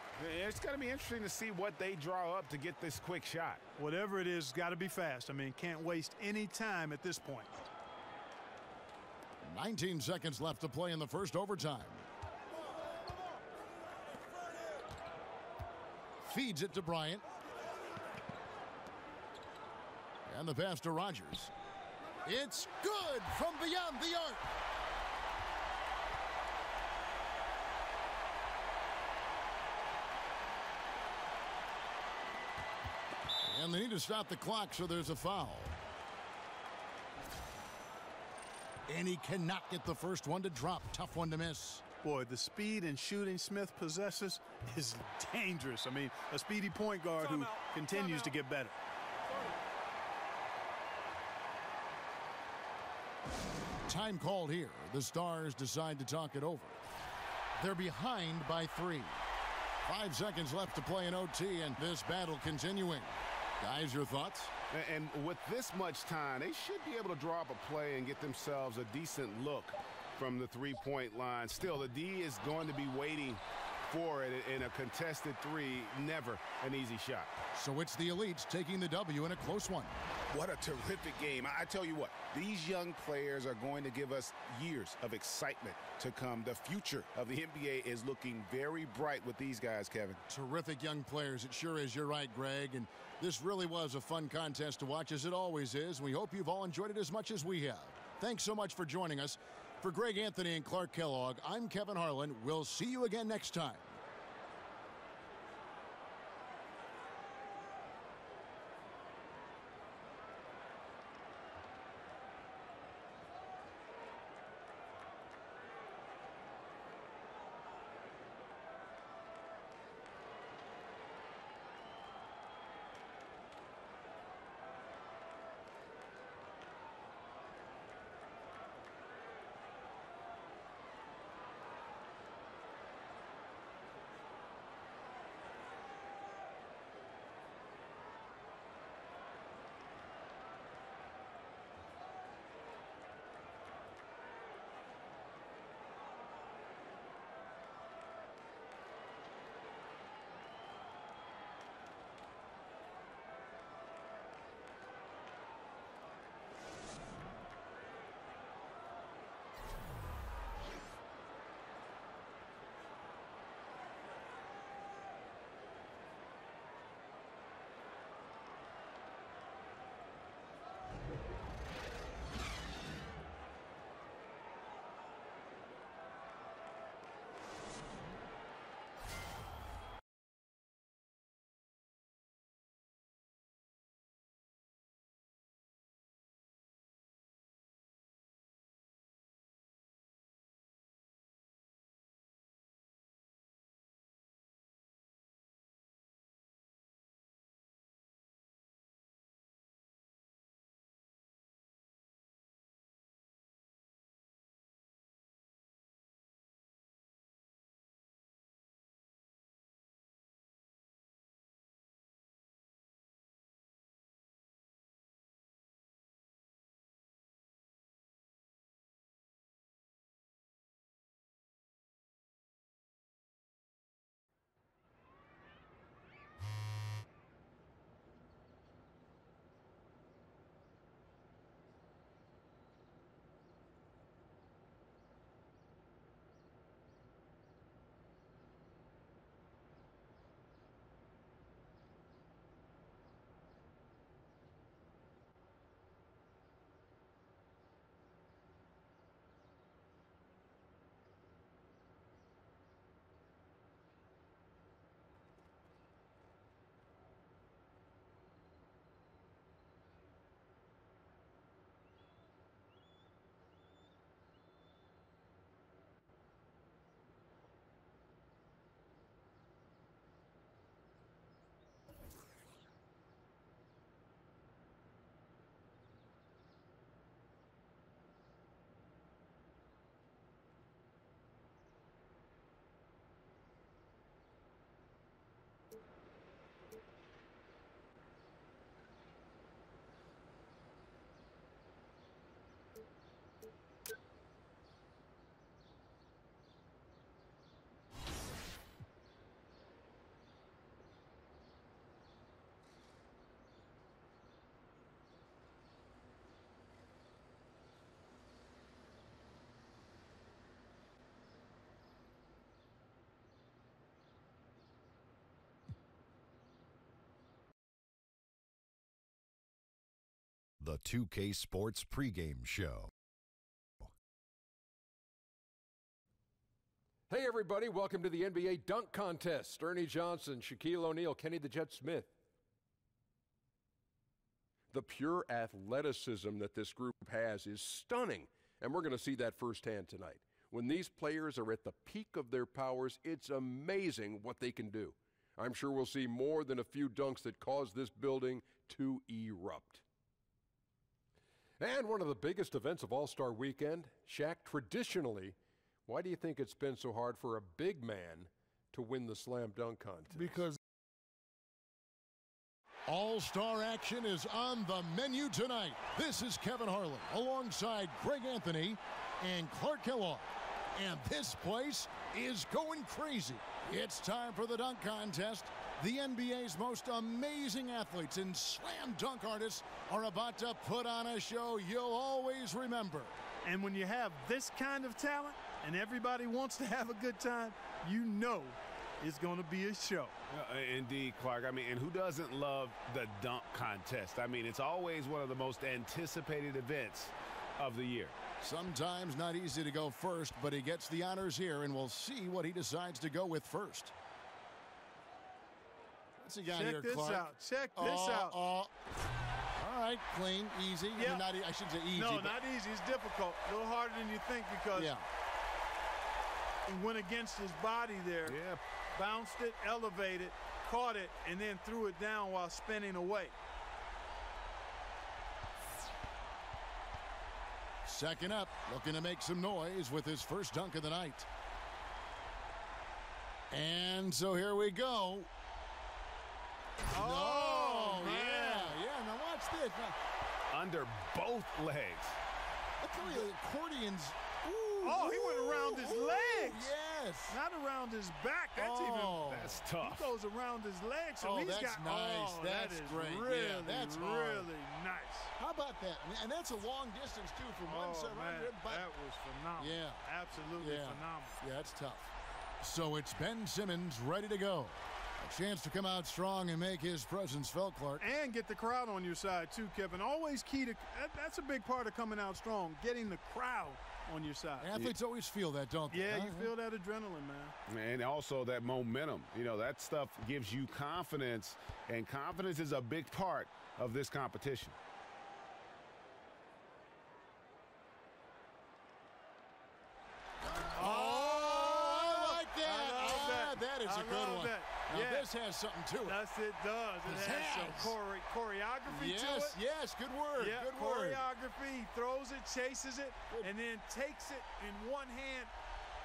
It's going to be interesting to see what they draw up to get this quick shot. Whatever it is, got to be fast. I mean, can't waste any time at this point. 19 seconds left to play in the first overtime. Feeds it to Bryant. And the pass to Rogers. It's good from beyond the arc. And they need to stop the clock, so there's a foul. And he cannot get the first one to drop. Tough one to miss. Boy, the speed and shooting Smith possesses is dangerous. I mean, a speedy point guard who continues to get better. Time called here. The Stars decide to talk it over. They're behind by 3. 5 seconds left to play in OT, and this battle continuing. Guys, your thoughts? And with this much time, they should be able to draw up a play and get themselves a decent look from the three-point line. Still, the D is going to be waiting for it in a contested 3. Never an easy shot. So it's the elites taking the W in a close one. What a terrific game. I tell you what, these young players are going to give us years of excitement to come. The future of the NBA is looking very bright with these guys, Kevin. Terrific young players. It sure is. You're right, Greg. And this really was a fun contest to watch, as it always is. We hope you've all enjoyed it as much as we have. Thanks so much for joining us. For Greg Anthony and Clark Kellogg, I'm Kevin Harlan. We'll see you again next time. the 2K Sports pregame show. Hey, everybody. Welcome to the NBA Dunk Contest. Ernie Johnson, Shaquille O'Neal, Kenny the Jet Smith. The pure athleticism that this group has is stunning, and we're going to see that firsthand tonight. When these players are at the peak of their powers, it's amazing what they can do. I'm sure we'll see more than a few dunks that cause this building to erupt. And one of the biggest events of All-Star Weekend, Shaq, traditionally, why do you think it's been so hard for a big man to win the slam dunk contest? Because All-Star action is on the menu tonight. This is Kevin Harlan alongside Greg Anthony and Clark Kellogg. And this place is going crazy. It's time for the dunk contest. The NBA's most amazing athletes and slam dunk artists are about to put on a show you'll always remember. And when you have this kind of talent and everybody wants to have a good time, you know it's going to be a show. Indeed, Clark. I mean, and who doesn't love the dunk contest? I mean, it's always one of the most anticipated events of the year. Sometimes not easy to go first, but he gets the honors here, and we'll see what he decides to go with first. What's he got here, Clark? Check this out. All right, clean, easy. Yeah. Not, I shouldn't say easy. No, but not easy. It's difficult. A little harder than you think because he went against his body there. Yeah. Bounced it, elevated, caught it, and then threw it down while spinning away. Second up, looking to make some noise with his first dunk of the night. And so here we go. Oh, no, yeah. Now watch this. Under both legs. Look at the accordions. Ooh, oh, he went around his legs. Yes. Not around his back. That's tough. He goes around his legs. So he's that's got, nice. That that's is great. Really, that's really nice. How about that? And that's a long distance, too, from 1-700. That was phenomenal. Yeah. Absolutely phenomenal. Yeah, it's tough. So it's Ben Simmons ready to go. A chance to come out strong and make his presence felt, Clark. And get the crowd on your side, too, Kevin. Always key to that's a big part of coming out strong, getting the crowd on your side. Athletes always feel that, don't they? Yeah, you feel that adrenaline, man. And also that momentum. You know, that stuff gives you confidence, and confidence is a big part of this competition. That is a good one. Now this has something to it. Yes, it does. It has some choreography to it. Yes, good word. Yeah, good word. Choreography. He throws it, chases it, and then takes it in one hand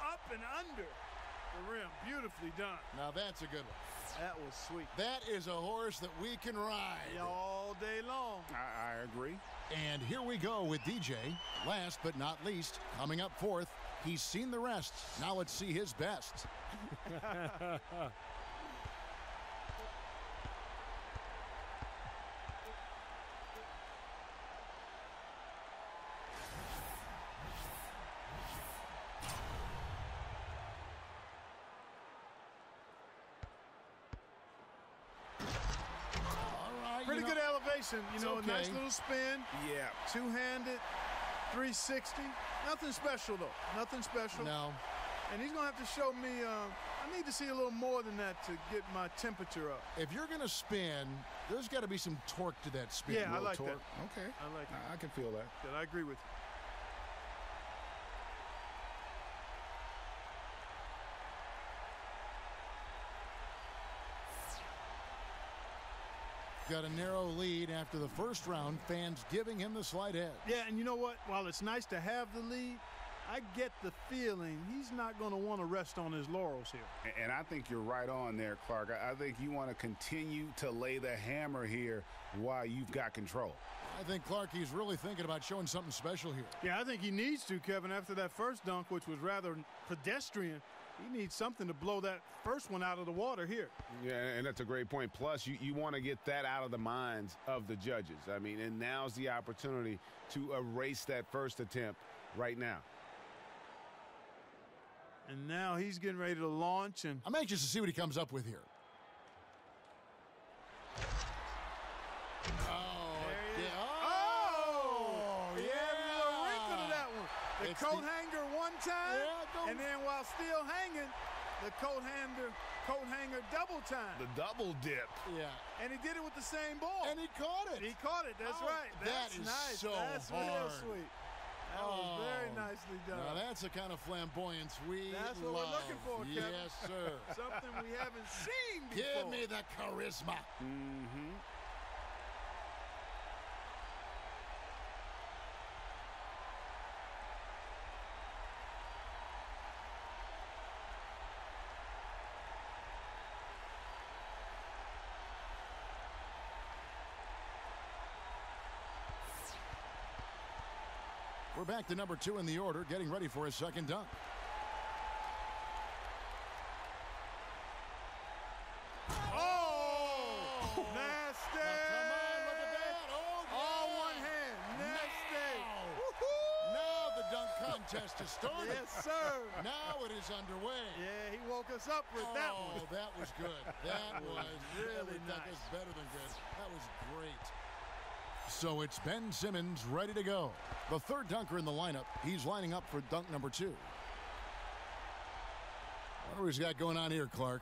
up and under the rim. Beautifully done. Now that's a good one. That was sweet. That is a horse that we can ride. All day long. I agree. And here we go with DJ. Last but not least, coming up fourth. He's seen the rest. Now let's see his best. Pretty good elevation, you know, okay. A nice little spin. Yeah. Two-handed, 360. Nothing special, though. Nothing special. No. And he's going to have to show me, I need to see a little more than that to get my temperature up. If you're going to spin, there's got to be some torque to that spin. Yeah, I like torque. that. Okay. I like it. I can feel that. Good, I agree with you. Got a narrow lead after the first round. Fans giving him the slight edge. Yeah, and you know what? While it's nice to have the lead, I get the feeling he's not going to want to rest on his laurels here. And I think you're right on there, Clark. I think you want to continue to lay the hammer here while you've got control. I think Clark, he's really thinking about showing something special here. Yeah, I think he needs to, Kevin, after that first dunk, which was rather pedestrian. He needs something to blow that first one out of the water here. Yeah, and that's a great point. Plus, you want to get that out of the minds of the judges. I mean, and now's the opportunity to erase that first attempt right now. And now he's getting ready to launch. And I'm anxious to see what he comes up with here. coat hanger one time, and then while still hanging, the coat hanger double time. The double dip. Yeah. And he did it with the same ball. And he caught it. He caught it. That's right. That's that is nice. so That's hard. real sweet. That was very nicely done. Now that's the kind of flamboyance we That's what love. we're looking for, Kevin. Yes, sir. Something we haven't seen before. Give me the charisma. Mm-hmm. We're back to number 2 in the order, getting ready for his second dunk. Oh! Nasty! Come on, look at that. Oh, all one hand. Nasty. Now the dunk contest is started. Yes, sir. Now it is underway. Yeah, he woke us up with that one. Oh, that was good. That was really That nice. was better than good. That was great. So it's Ben Simmons ready to go. The third dunker in the lineup. He's lining up for dunk number 2. What do we got going on here, Clark?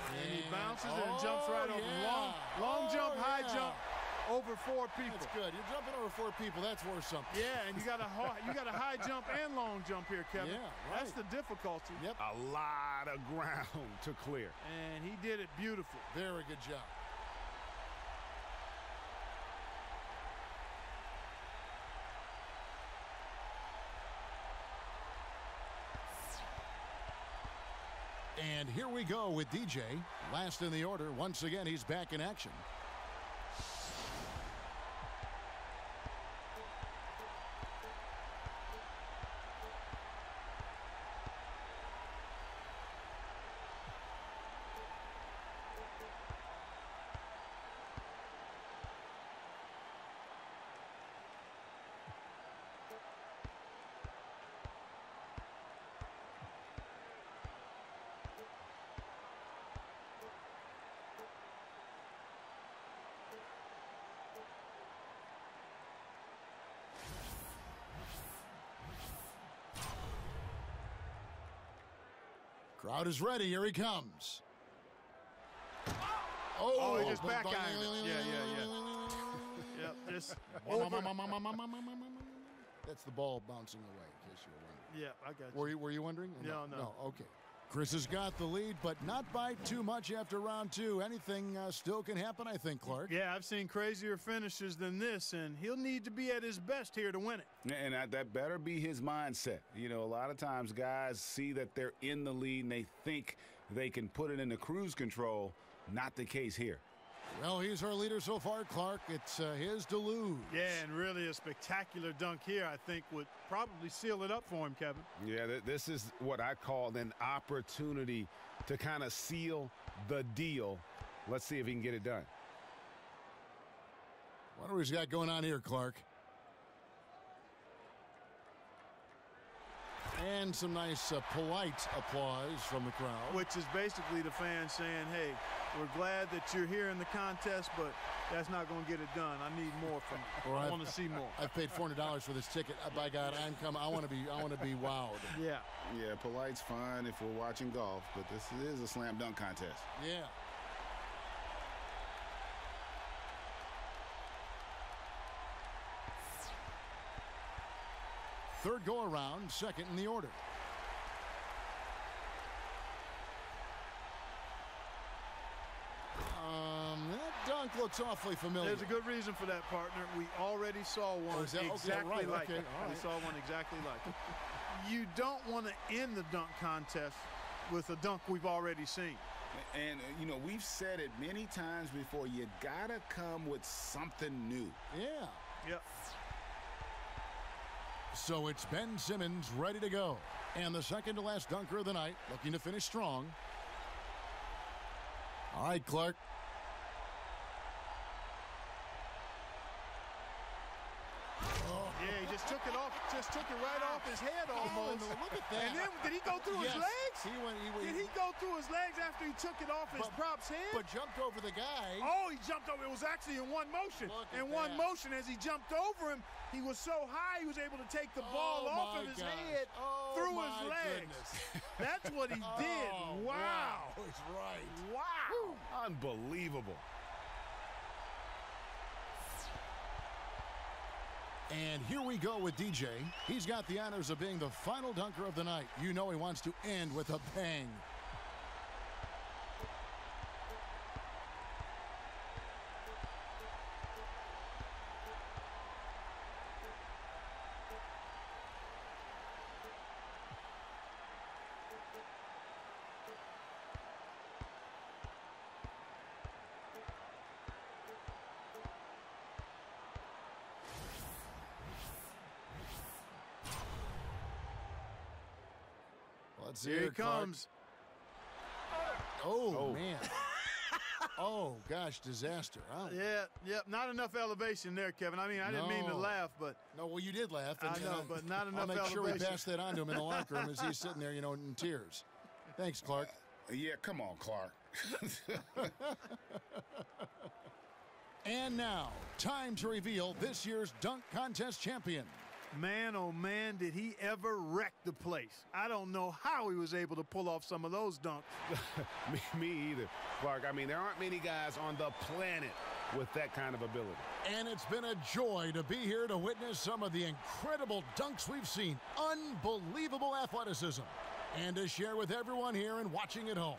And he bounces and jumps right over. Long jump, high jump, over 4 people. That's good. You're jumping over 4 people. That's worth something. Yeah, and you got a high jump and long jump here, Kevin. Yeah, right. That's the difficulty. Yep. A lot of ground to clear. And he did it beautiful. Very good job. And here we go with DJ. Last in the order. Once again, he's back in action. Crowd is ready. Here he comes. Oh, he just back ironed it. Yeah. Yep, just That's the ball bouncing away, in case you were wondering. Yeah, I got you. Were you wondering? No. Okay. Chris has got the lead, but not by too much after round 2. Anything still can happen, I think, Clark. Yeah, I've seen crazier finishes than this, and he'll need to be at his best here to win it. And that better be his mindset. You know, a lot of times guys see that they're in the lead and they think they can put it into cruise control. Not the case here. Well, he's our leader so far, Clark. It's his to lose. Yeah, and really a spectacular dunk here, I think, would probably seal it up for him, Kevin. Yeah, this is what I call an opportunity to kind of seal the deal. Let's see if he can get it done. What do we got going on here, Clark? And some nice polite applause from the crowd. Which is basically the fans saying, hey, we're glad that you're here in the contest, but that's not going to get it done. I need more from you. I want to see more. I've paid $400 for this ticket. By God, I'm coming. I want to be wowed. Yeah. Yeah, polite's fine if we're watching golf, but this is a slam dunk contest. Yeah. Third go around, second in the order. That dunk looks awfully familiar. There's a good reason for that, partner. We already saw one exactly like it. We saw one exactly like it. You don't want to end the dunk contest with a dunk we've already seen. And, you know, we've said it many times before. You got to come with something new. Yeah. Yep. So it's Ben Simmons ready to go. And the second to last dunker of the night, looking to finish strong. All right, Clark. Yeah, he just took it off. just took it right off his head almost. Look at that. And then, did he go through his legs? Did he go through his legs after he took it off his prop's head? But jumped over the guy. Oh, he jumped over. It was actually in one motion. In one motion, as he jumped over him, he was so high he was able to take the ball off of his head through his legs. That's what he did. Wow. He's right. Wow. Unbelievable. And here we go with DJ. He's got the honors of being the final dunker of the night. You know he wants to end with a bang. Here he comes. Oh, man. Oh, gosh, disaster. Oh. Yeah, not enough elevation there, Kevin. I mean, I didn't mean to laugh, but. No, well, you did laugh. I know, but not enough elevation. I'll make sure we pass that on to him in the locker room as he's sitting there, you know, in tears. Thanks, Clark. Yeah, come on, Clark. And now, time to reveal this year's dunk contest champion. Man, oh man, did he ever wreck the place. I don't know how he was able to pull off some of those dunks. Me either, Clark. I mean, there aren't many guys on the planet with that kind of ability. And it's been a joy to be here to witness some of the incredible dunks we've seen. Unbelievable athleticism. And to share with everyone here and watching at home.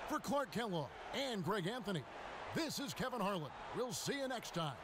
For Clark Kellogg and Greg Anthony, this is Kevin Harlan. We'll see you next time.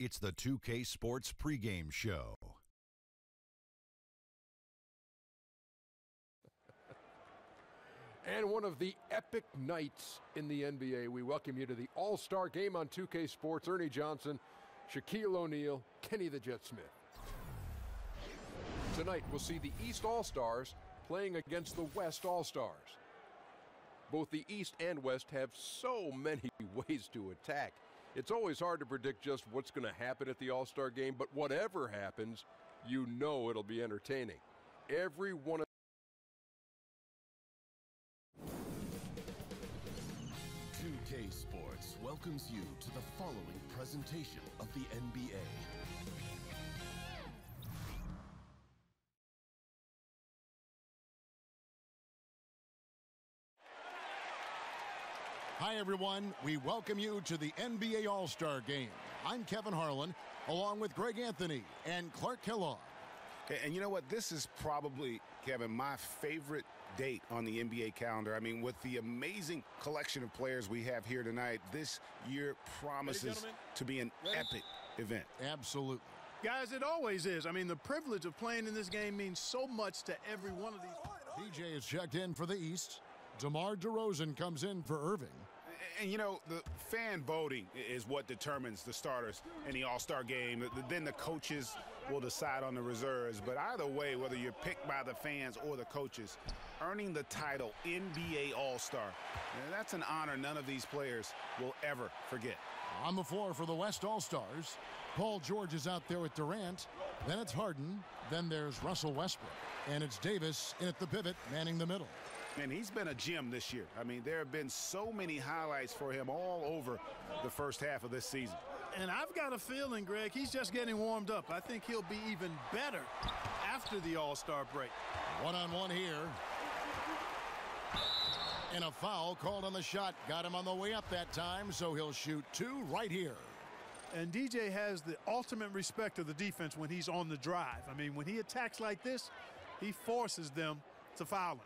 It's the 2K Sports pregame show. And one of the epic nights in the NBA. We welcome you to the All-Star Game on 2K Sports. Ernie Johnson, Shaquille O'Neal, Kenny the Jet Smith. Tonight, we'll see the East All-Stars playing against the West All-Stars. Both the East and West have so many ways to attack. It's always hard to predict just what's going to happen at the All-Star Game, but whatever happens, you know it'll be entertaining. Every one of 2K Sports welcomes you to the following presentation of the NBA. Hi, everyone. We welcome you to the NBA All-Star Game. I'm Kevin Harlan, along with Greg Anthony and Clark Kellogg. And you know what? This is probably, Kevin, my favorite date on the NBA calendar. I mean, with the amazing collection of players we have here tonight, this year promises to be an epic event. Absolutely. Guys, it always is. I mean, the privilege of playing in this game means so much to every one of these. DJ is checked in for the East. DeMar DeRozan comes in for Irving. And, you know, the fan voting is what determines the starters in the All-Star Game. Then the coaches will decide on the reserves. But either way, whether you're picked by the fans or the coaches, earning the title NBA All-Star, that's an honor none of these players will ever forget. On the floor for the West All-Stars, Paul George is out there with Durant. Then it's Harden. Then there's Russell Westbrook. And it's Davis in at the pivot, manning the middle. And he's been a gem this year. I mean, there have been so many highlights for him all over the first half of this season. And I've got a feeling, Greg, he's just getting warmed up. I think he'll be even better after the All-Star break. One-on-one here. And a foul called on the shot. Got him on the way up that time, so he'll shoot 2 right here. And DJ has the ultimate respect of the defense when he's on the drive. I mean, when he attacks like this, he forces them to foul him.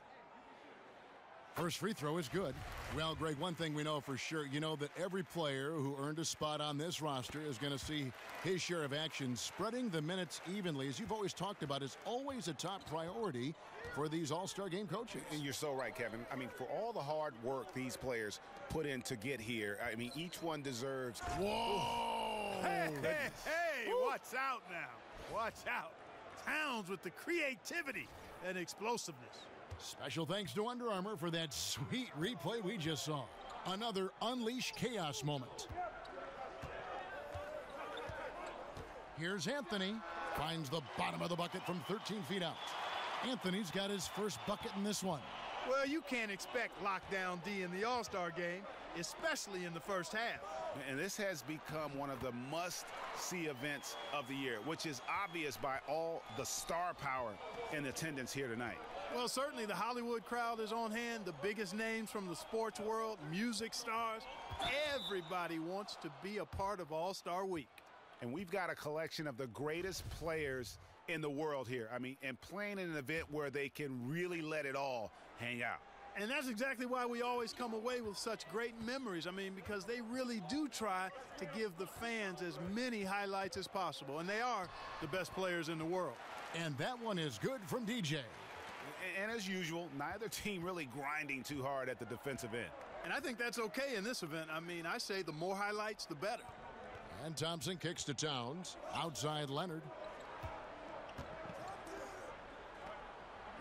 First free throw is good. Well, Greg, one thing we know for sure, you know that every player who earned a spot on this roster is going to see his share of action. Spreading the minutes evenly, as you've always talked about, is always a top priority for these All-Star game coaches. And you're so right, Kevin. I mean, for all the hard work these players put in to get here, I mean, each one deserves... Whoa! Hey, watch out now. Watch out. Towns with the creativity and explosiveness. Special thanks to Under Armour for that sweet replay we just saw. Another Unleash Chaos moment. Here's Anthony. Finds the bottom of the bucket from 13 feet out. Anthony's got his first bucket in this one. Well, you can't expect lockdown D in the All-Star game, especially in the first half. And this has become one of the must-see events of the year, which is obvious by all the star power in attendance here tonight. Well, certainly the Hollywood crowd is on hand, the biggest names from the sports world, music stars. Everybody wants to be a part of All-Star Week. And we've got a collection of the greatest players in the world here. I mean, and playing in an event where they can really let it all hang out. And that's exactly why we always come away with such great memories. I mean, because they really do try to give the fans as many highlights as possible. And they are the best players in the world. And that one is good from DJ. And as usual, neither team really grinding too hard at the defensive end. And I think that's okay in this event. I mean, I say the more highlights, the better. And Thompson kicks to Towns. Outside Leonard.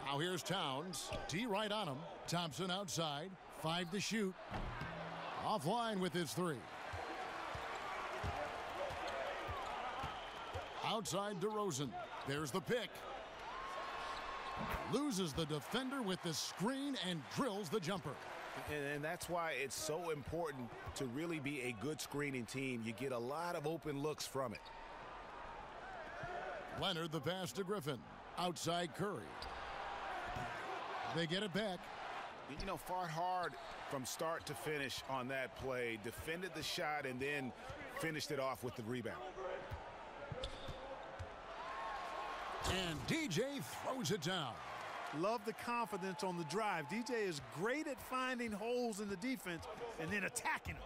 Now here's Towns. D right on him. Thompson outside. 5 to shoot. Offline with his 3. Outside DeRozan. There's the pick. Loses the defender with the screen and drills the jumper. And that's why it's so important to really be a good screening team. You get a lot of open looks from it. Leonard the pass to Griffin. Outside Curry. They get it back. You know, fought hard from start to finish on that play. Defended the shot and then finished it off with the rebound. And DJ throws it down. Love the confidence on the drive. DJ is great at finding holes in the defense and then attacking them.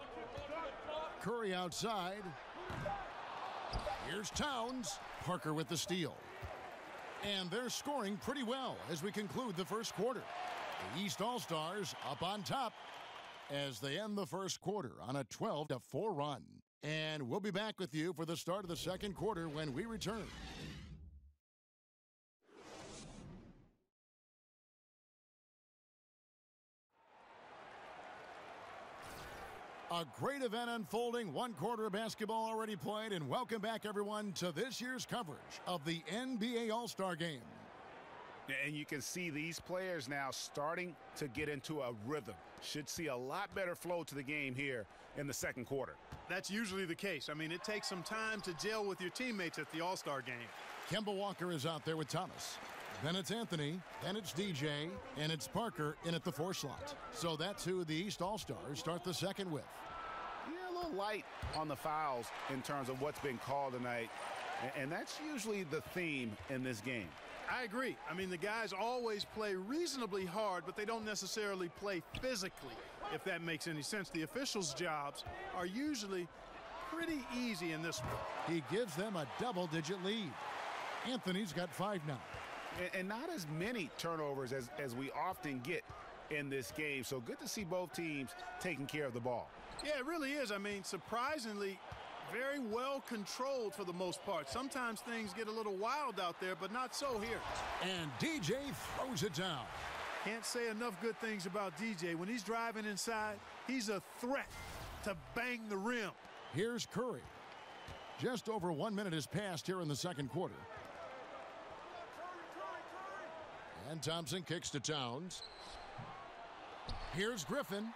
Curry outside. Here's Towns. Parker with the steal. And they're scoring pretty well as we conclude the first quarter. The East All-Stars up on top as they end the first quarter on a 12-4 run. And we'll be back with you for the start of the second quarter when we return. A great event unfolding, one quarter of basketball already played, and welcome back everyone to this year's coverage of the NBA All-Star Game. And you can see these players now starting to get into a rhythm. Should see a lot better flow to the game here in the second quarter. That's usually the case. I mean, it takes some time to gel with your teammates at the All-Star game. Kemba Walker is out there with Thomas. Then it's Anthony, then it's DJ, and it's Parker in at the 4 slot. So that's who the East All-Stars start the second with. Yeah, a little light on the fouls in terms of what's been called tonight. And that's usually the theme in this game. I agree. I mean, the guys always play reasonably hard, but they don't necessarily play physically, if that makes any sense. The officials' jobs are usually pretty easy in this one. He gives them a double-digit lead. Anthony's got 5 now. And not as many turnovers as we often get in this game. So good to see both teams taking care of the ball. Yeah, it really is. I mean, surprisingly, very well controlled for the most part. Sometimes things get a little wild out there, but not so here. And DJ throws it down. Can't say enough good things about DJ. When he's driving inside, he's a threat to bang the rim. Here's Curry. Just over 1 minute has passed here in the second quarter. And Thompson kicks to Towns. Here's Griffin.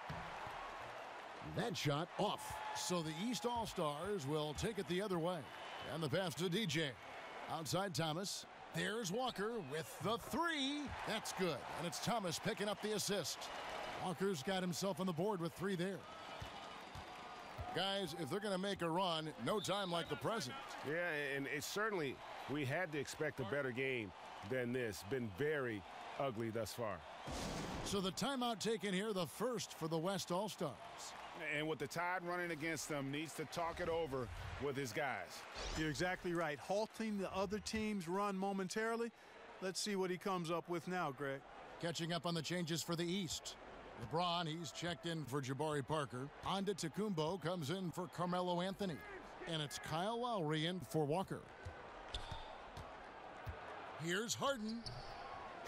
That shot off. So the East All-Stars will take it the other way. And the pass to DJ. Outside Thomas. There's Walker with the three. That's good. And it's Thomas picking up the assist. Walker's got himself on the board with 3 there. Guys, if they're going to make a run, no time like the present. Yeah, and it's certainly, we had to expect a better game than this. Been very ugly thus far. So the timeout taken here, the first for the West All-Stars. And with the Tide running against them, needs to talk it over with his guys. You're exactly right. Halting the other team's run momentarily. Let's see what he comes up with now, Greg. Catching up on the changes for the East. LeBron, he's checked in for Jabari Parker. Antetokounmpo comes in for Carmelo Anthony. And it's Kyle Lowry in for Walker. Here's Harden.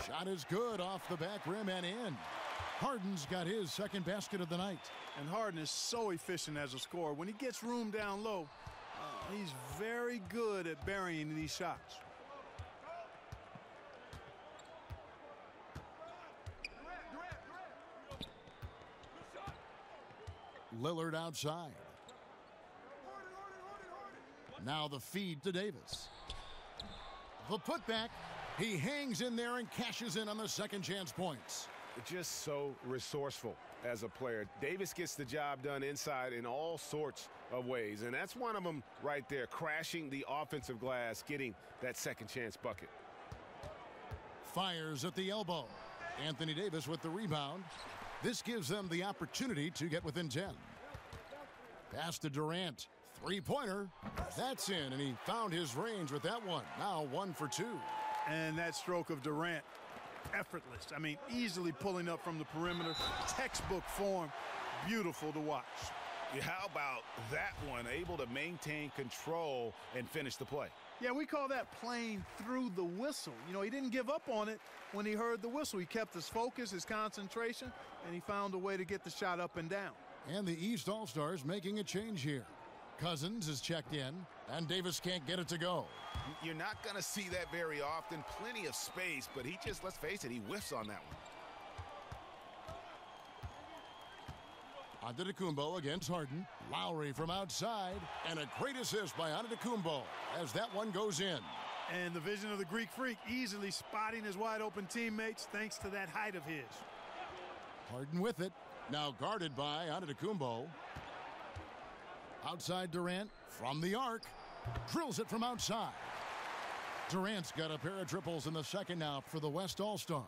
Shot is good off the back rim and in. Harden's got his second basket of the night. And Harden is so efficient as a scorer. When he gets room down low, he's very good at burying these shots. Lillard outside. Now the feed to Davis. The putback. He hangs in there and cashes in on the second chance points. Just so resourceful as a player. Davis gets the job done inside in all sorts of ways, and that's one of them right there, crashing the offensive glass, getting that second chance bucket. Fires at the elbow. Anthony Davis with the rebound. This gives them the opportunity to get within 10. Pass to Durant. Three-pointer. That's in, and he found his range with that one. Now 1 for 2. And that stroke of Durant, effortless. I mean, easily pulling up from the perimeter. Textbook form. Beautiful to watch. How about that one? Able to maintain control and finish the play. Yeah, we call that playing through the whistle. You know, he didn't give up on it when he heard the whistle. He kept his focus, his concentration, and he found a way to get the shot up and down. And the East All-Stars making a change here. Cousins is checked in, and Davis can't get it to go. You're not going to see that very often. Plenty of space, but he just, let's face it, he whiffs on that one. Antetokounmpo against Harden. Lowry from outside, and a great assist by Antetokounmpo as that one goes in. And the vision of the Greek Freak easily spotting his wide-open teammates thanks to that height of his. Harden with it. Now guarded by Antetokounmpo. Outside Durant from the arc. Drills it from outside. Durant's got a pair of triples in the second now for the West All-Stars.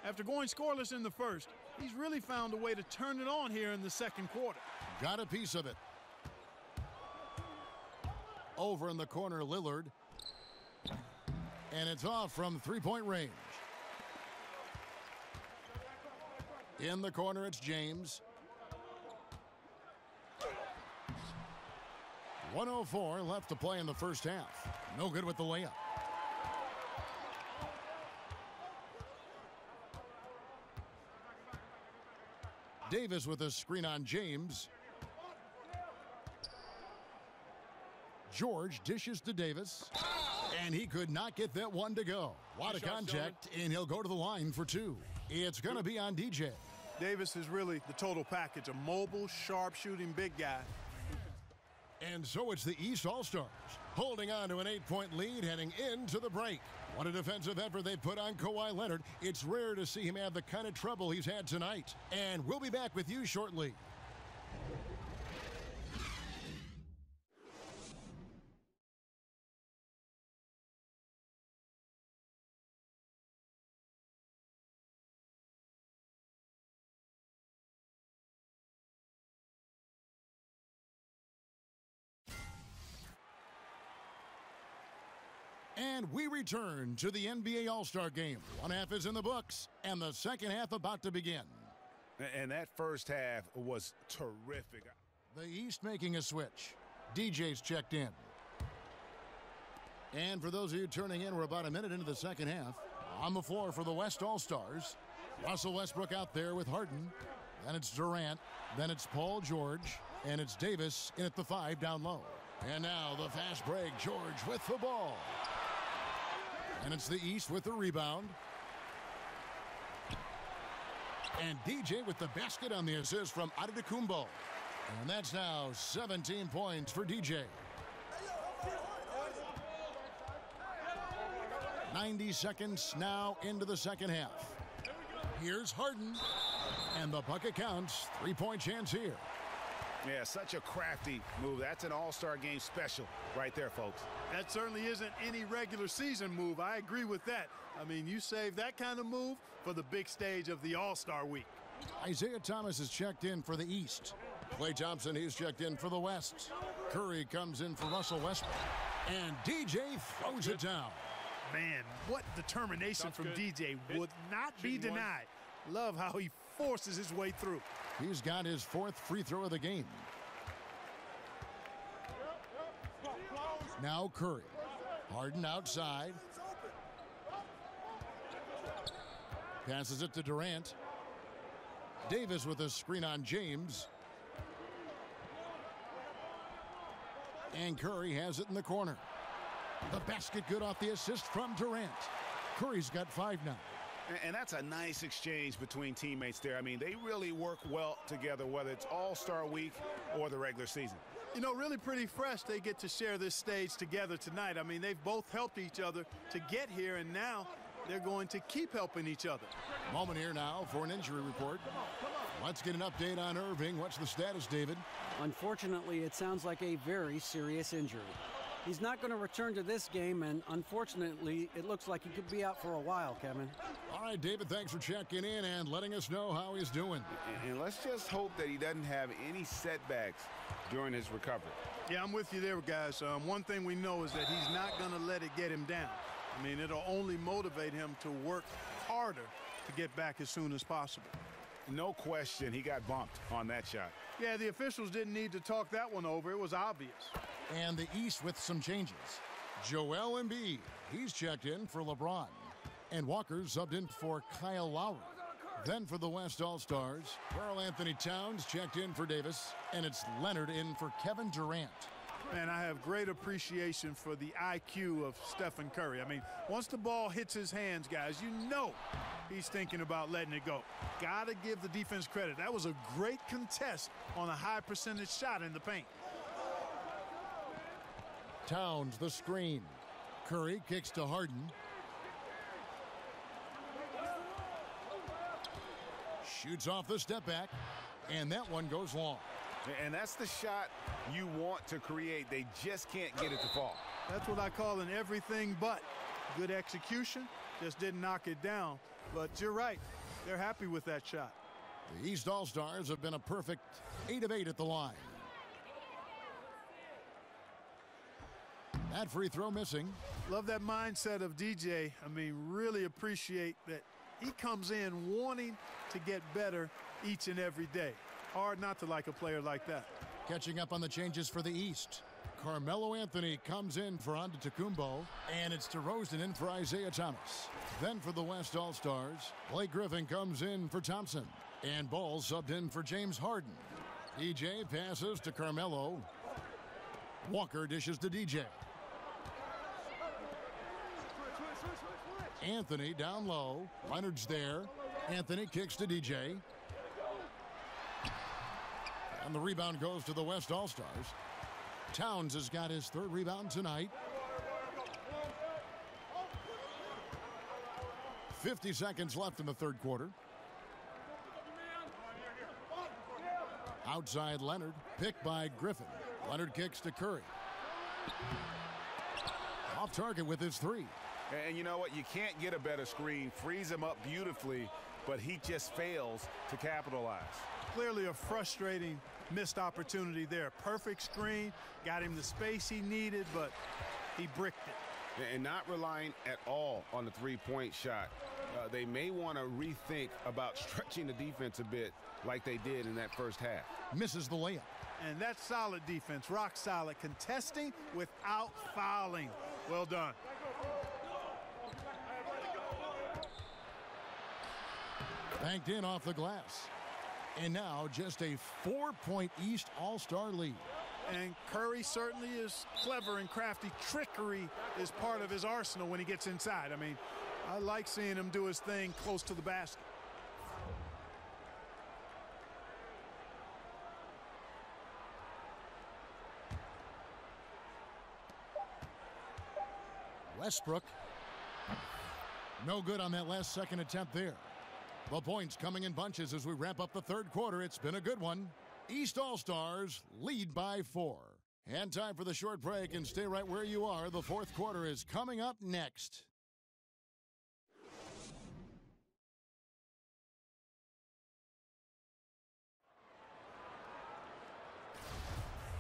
After going scoreless in the first, he's really found a way to turn it on here in the second quarter. Got a piece of it. Over in the corner, Lillard. And it's off from three-point range. In the corner, it's James. 1:04 left to play in the first half. No good with the layup. Davis with a screen on James. George dishes to Davis. And he could not get that one to go. A lot of contact, and he'll go to the line for 2. It's going to be on DJ. Davis is really the total package. A mobile, sharp-shooting big guy. And so it's the East All-Stars holding on to an 8-point lead heading into the break. What a defensive effort they put on Kawhi Leonard. It's rare to see him have the kind of trouble he's had tonight. And we'll be back with you shortly. And we return to the NBA All-Star Game. One half is in the books, and the second half about to begin. And that first half was terrific. The East making a switch. DJ's checked in. And for those of you turning in, we're about a minute into the second half. On the floor for the West All-Stars, Russell Westbrook out there with Harden. Then it's Durant. Then it's Paul George. And it's Davis in at the 5 down low. And now the fast break. George with the ball. And it's the East with the rebound. And DJ with the basket on the assist from Antetokounmpo. And that's now 17 points for DJ. 90 seconds now into the second half. Here's Harden. And the bucket counts. 3-point chance here. Yeah, such a crafty move. That's an all-star game special right there, folks. That certainly isn't any regular season move. I agree with that. I mean, you save that kind of move for the big stage of the All-Star week. Isaiah Thomas is checked in for the East. Klay Thompson, he's checked in for the West. Curry comes in for Russell Westbrook. And DJ throws it down. Man, what determination from DJ would not be denied. Love how he forces his way through. He's got his 4th free throw of the game. Now Curry. Harden outside. Passes it to Durant. Davis with a screen on James. And Curry has it in the corner. The basket good off the assist from Durant. Curry's got 5 now. And that's a nice exchange between teammates there. I mean, they really work well together, whether it's All-Star Week or the regular season. You know, really pretty fresh they get to share this stage together tonight. I mean, they've both helped each other to get here, and now they're going to keep helping each other. Moment here now for an injury report. Let's get an update on Irving. What's the status, David? Unfortunately, it sounds like a very serious injury. He's not going to return to this game, and unfortunately, it looks like he could be out for a while, Kevin. All right, David, thanks for checking in and letting us know how he's doing. And let's just hope that he doesn't have any setbacks during his recovery. Yeah, I'm with you there, guys. One thing we know is that he's not going to let it get him down. I mean, it'll only motivate him to work harder to get back as soon as possible. No question, he got bumped on that shot. Yeah, the officials didn't need to talk that one over. It was obvious. And the East with some changes. Joel Embiid, he's checked in for LeBron. And Walker subbed in for Kyle Lowry. Then for the West All-Stars, Karl Anthony Towns checked in for Davis. And it's Leonard in for Kevin Durant. Man, I have great appreciation for the IQ of Stephen Curry. I mean, once the ball hits his hands, guys, you know he's thinking about letting it go. Got to give the defense credit. That was a great contest on a high percentage shot in the paint. Towns the screen. Curry kicks to Harden. Shoots off the step back. And that one goes long. And that's the shot you want to create. They just can't get it to fall. That's what I call an everything but. Good execution, just didn't knock it down. But you're right, they're happy with that shot. The East All-Stars have been a perfect 8 of 8 at the line. That free throw missing. Love that mindset of DJ. I mean, really appreciate that he comes in wanting to get better each and every day. Hard not to like a player like that. Catching up on the changes for the East. Carmelo Anthony comes in for Antetokounmpo, and it's DeRozan in for Isaiah Thomas. Then for the West All-Stars, Blake Griffin comes in for Thompson, and Ball subbed in for James Harden. DJ passes to Carmelo. Walker dishes to DJ. Anthony down low. Leonard's there. Anthony kicks to DJ. And the rebound goes to the West All-Stars. Towns has got his 3rd rebound tonight. 50 seconds left in the 3rd quarter. Outside Leonard, picked by Griffin. Leonard kicks to Curry. Off target with his 3. And you know what? You can't get a better screen. Frees him up beautifully, but he just fails to capitalize. Clearly a frustrating missed opportunity there. Perfect screen, got him the space he needed, but he bricked it. And not relying at all on the three-point shot. They may want to rethink about stretching the defense a bit like they did in that first half. Misses the layup. And that's solid defense, rock solid, contesting without fouling. Well done. Banked in off the glass. And now just a 4-point East All-Star lead. And Curry certainly is clever and crafty. Trickery is part of his arsenal when he gets inside. I mean, I like seeing him do his thing close to the basket. Westbrook. No good on that last second attempt there. The points coming in bunches as we wrap up the third quarter. It's been a good one. East All-Stars lead by 4. And time for the short break, and stay right where you are. The fourth quarter is coming up next.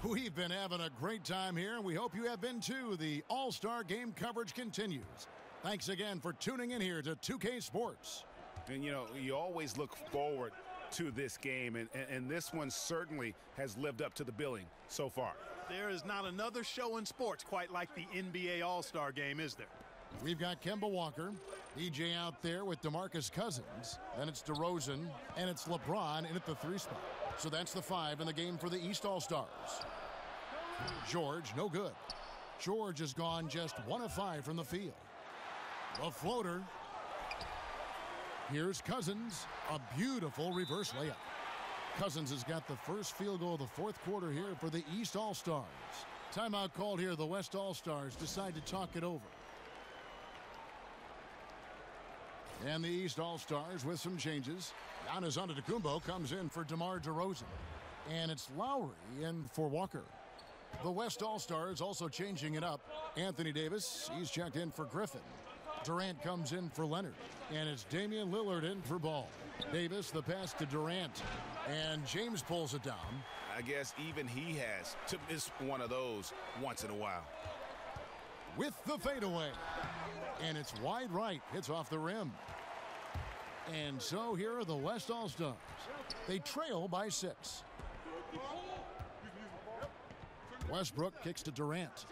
We've been having a great time here, and we hope you have been too. The All-Star Game coverage continues. Thanks again for tuning in here to 2K Sports. And, you know, you always look forward to this game, and this one certainly has lived up to the billing so far. There is not another show in sports quite like the NBA All-Star Game, is there? We've got Kemba Walker, DJ out there with DeMarcus Cousins. Then it's DeRozan, and it's LeBron in at the 3 spot. So that's the 5 in the game for the East All-Stars. George, no good. George has gone just 1 of 5 from the field. The floater. Here's Cousins, a beautiful reverse layup. Cousins has got the first field goal of the fourth quarter here for the East All-Stars. Timeout called here. The West All-Stars decide to talk it over. And the East All-Stars with some changes. Giannis Antetokounmpo comes in for DeMar DeRozan. And it's Lowry in for Walker. The West All-Stars also changing it up. Anthony Davis, he's checked in for Griffin. Durant comes in for Leonard. And it's Damian Lillard in for Ball. Davis, the pass to Durant. And James pulls it down. I guess even he has to miss one of those once in a while. With the fadeaway. And it's wide right. Hits off the rim. And so here are the West All-Stars. They trail by 6. Westbrook kicks to Durant.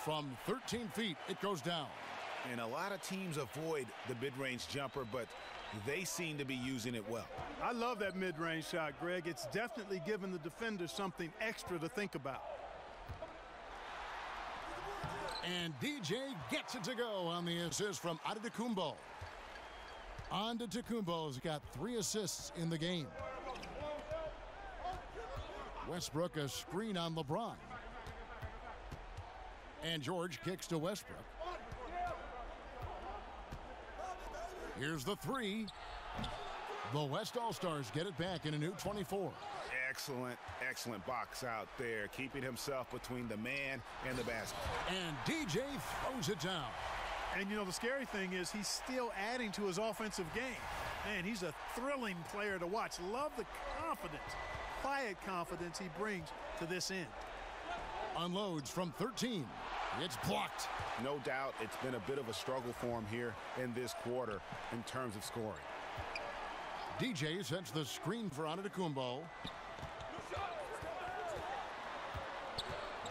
From 13 feet, it goes down. And a lot of teams avoid the mid-range jumper, but they seem to be using it well. I love that mid-range shot, Greg. It's definitely given the defender something extra to think about. And DJ gets it to go on the assist from Antetokounmpo. Antetokounmpo's got 3 assists in the game. Westbrook a screen on LeBron. And George kicks to Westbrook. Here's the 3. The West All-Stars get it back in a new 24. Excellent, excellent box out there, keeping himself between the man and the basket. And DJ throws it down. And, you know, the scary thing is he's still adding to his offensive game. Man, he's a thrilling player to watch. Love the confidence, quiet confidence he brings to this end. Unloads from 13. It's blocked. No doubt it's been a bit of a struggle for him here in this quarter in terms of scoring. DJ sets the screen for Antetokounmpo.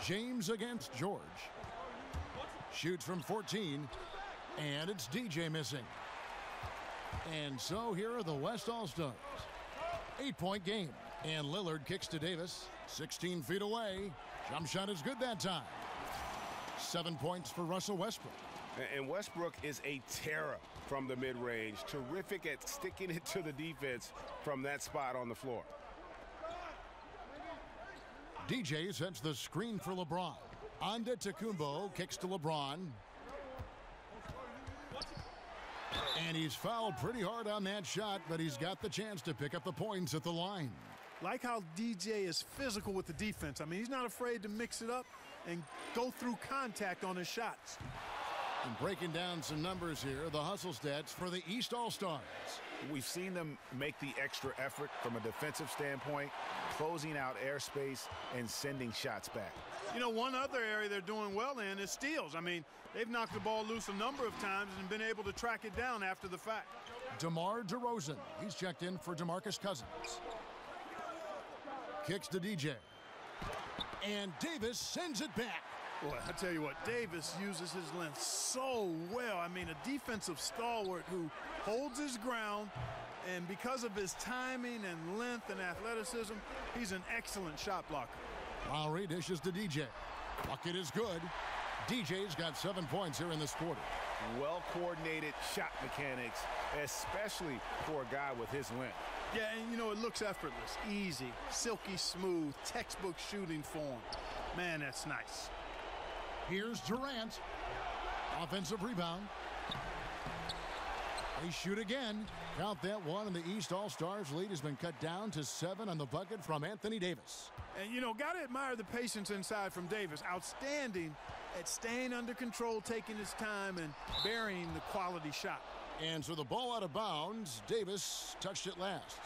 James against George. Shoots from 14, and it's DJ missing. And so here are the West All-Stars. 8-point game. And Lillard kicks to Davis. 16 feet away. Jump shot is good that time. 7 points for Russell Westbrook. And Westbrook is a terror from the mid-range. Terrific at sticking it to the defense from that spot on the floor. DJ sets the screen for LeBron. Antetokounmpo kicks to LeBron. And he's fouled pretty hard on that shot, but he's got the chance to pick up the points at the line. Like how DJ is physical with the defense. I mean, he's not afraid to mix it up and go through contact on his shots. And breaking down some numbers here, the hustle stats for the East All-Stars. We've seen them make the extra effort from a defensive standpoint, closing out airspace and sending shots back. You know, one other area they're doing well in is steals. I mean, they've knocked the ball loose a number of times and been able to track it down after the fact. DeMar DeRozan, he's checked in for DeMarcus Cousins. Kicks to DJ. And Davis sends it back. Boy, I tell you what, Davis uses his length so well. I mean, a defensive stalwart who holds his ground, and because of his timing and length and athleticism, he's an excellent shot blocker. Lowry dishes to DJ. Bucket is good. DJ's got 7 points here in this quarter. Well-coordinated shot mechanics, especially for a guy with his length. Yeah, and you know, it looks effortless, easy, silky smooth, textbook shooting form. Man, that's nice. Here's Durant. Offensive rebound. They shoot again. Count that one, and the East All-Stars lead has been cut down to 7 on the bucket from Anthony Davis. And, you know, got to admire the patience inside from Davis. Outstanding at staying under control, taking his time, and burying the quality shot. And so the ball out of bounds. Davis touched it last.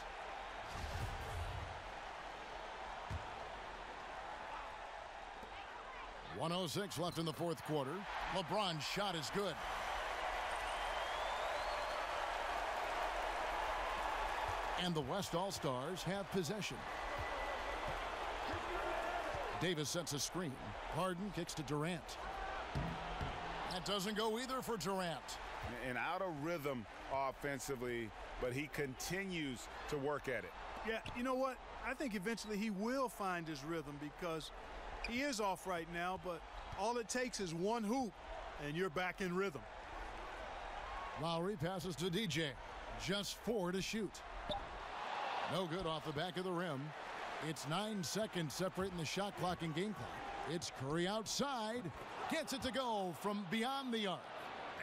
.106 left in the fourth quarter. LeBron's shot is good. And the West All-Stars have possession. Davis sets a screen. Harden kicks to Durant. That doesn't go either for Durant. And out of rhythm offensively, but he continues to work at it. Yeah, you know what? I think eventually he will find his rhythm because he is off right now, but all it takes is one hoop, and you're back in rhythm. Lowry passes to DJ. Just 4 to shoot. No good off the back of the rim. It's 9 seconds separating the shot clock and game clock. It's Curry outside. Gets it to go from beyond the arc.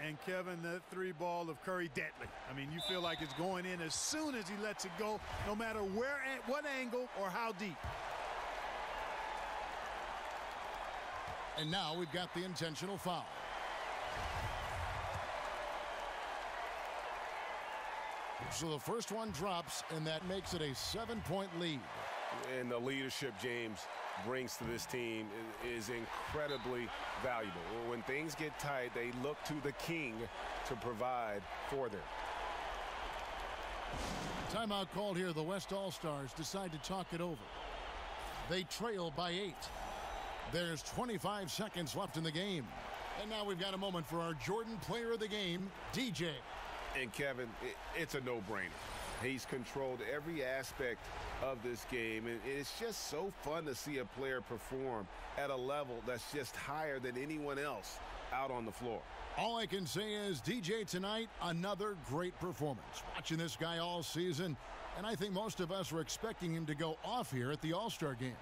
And Kevin, that 3-ball of Curry, deadly. I mean, you feel like it's going in as soon as he lets it go, no matter where, at what angle, or how deep. And now we've got the intentional foul. So the first one drops, and that makes it a 7-point lead. And the leadership James brings to this team is incredibly valuable. When things get tight, they look to the king to provide for them. Timeout called here. The West All-Stars decide to talk it over. They trail by 8. There's 25 seconds left in the game. And now we've got a moment for our Jordan Player of the Game, DJ. And Kevin, it's a no-brainer. He's controlled every aspect of this game, and it's just so fun to see a player perform at a level that's just higher than anyone else out on the floor. All I can say is, DJ tonight, another great performance. Watching this guy all season, and I think most of us were expecting him to go off here at the All-Star game.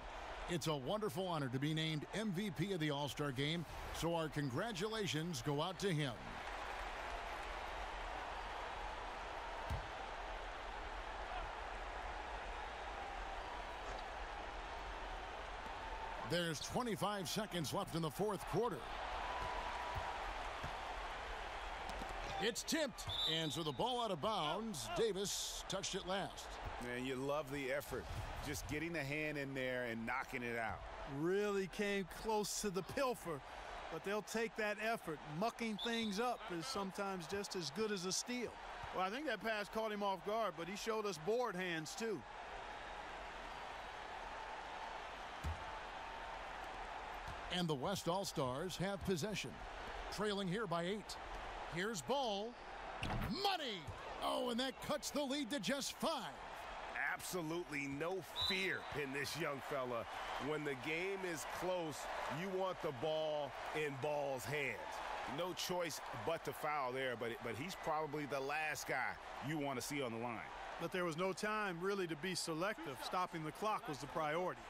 It's a wonderful honor to be named MVP of the All-Star game, so our congratulations go out to him. There's 25 seconds left in the fourth quarter. It's tipped, and so the ball out of bounds. Davis touched it last. Man, you love the effort. Just getting a hand in there and knocking it out. Really came close to the pilfer, but they'll take that effort. Mucking things up is sometimes just as good as a steal. Well, I think that pass caught him off guard, but he showed us board hands too. And the West All-Stars have possession. Trailing here by 8. Here's ball. Money! Oh, and that cuts the lead to just 5. Absolutely no fear in this young fella. When the game is close, you want the ball in Ball's hands. No choice but to foul there, but he's probably the last guy you want to see on the line. But there was no time really to be selective. Stopping the clock was the priority.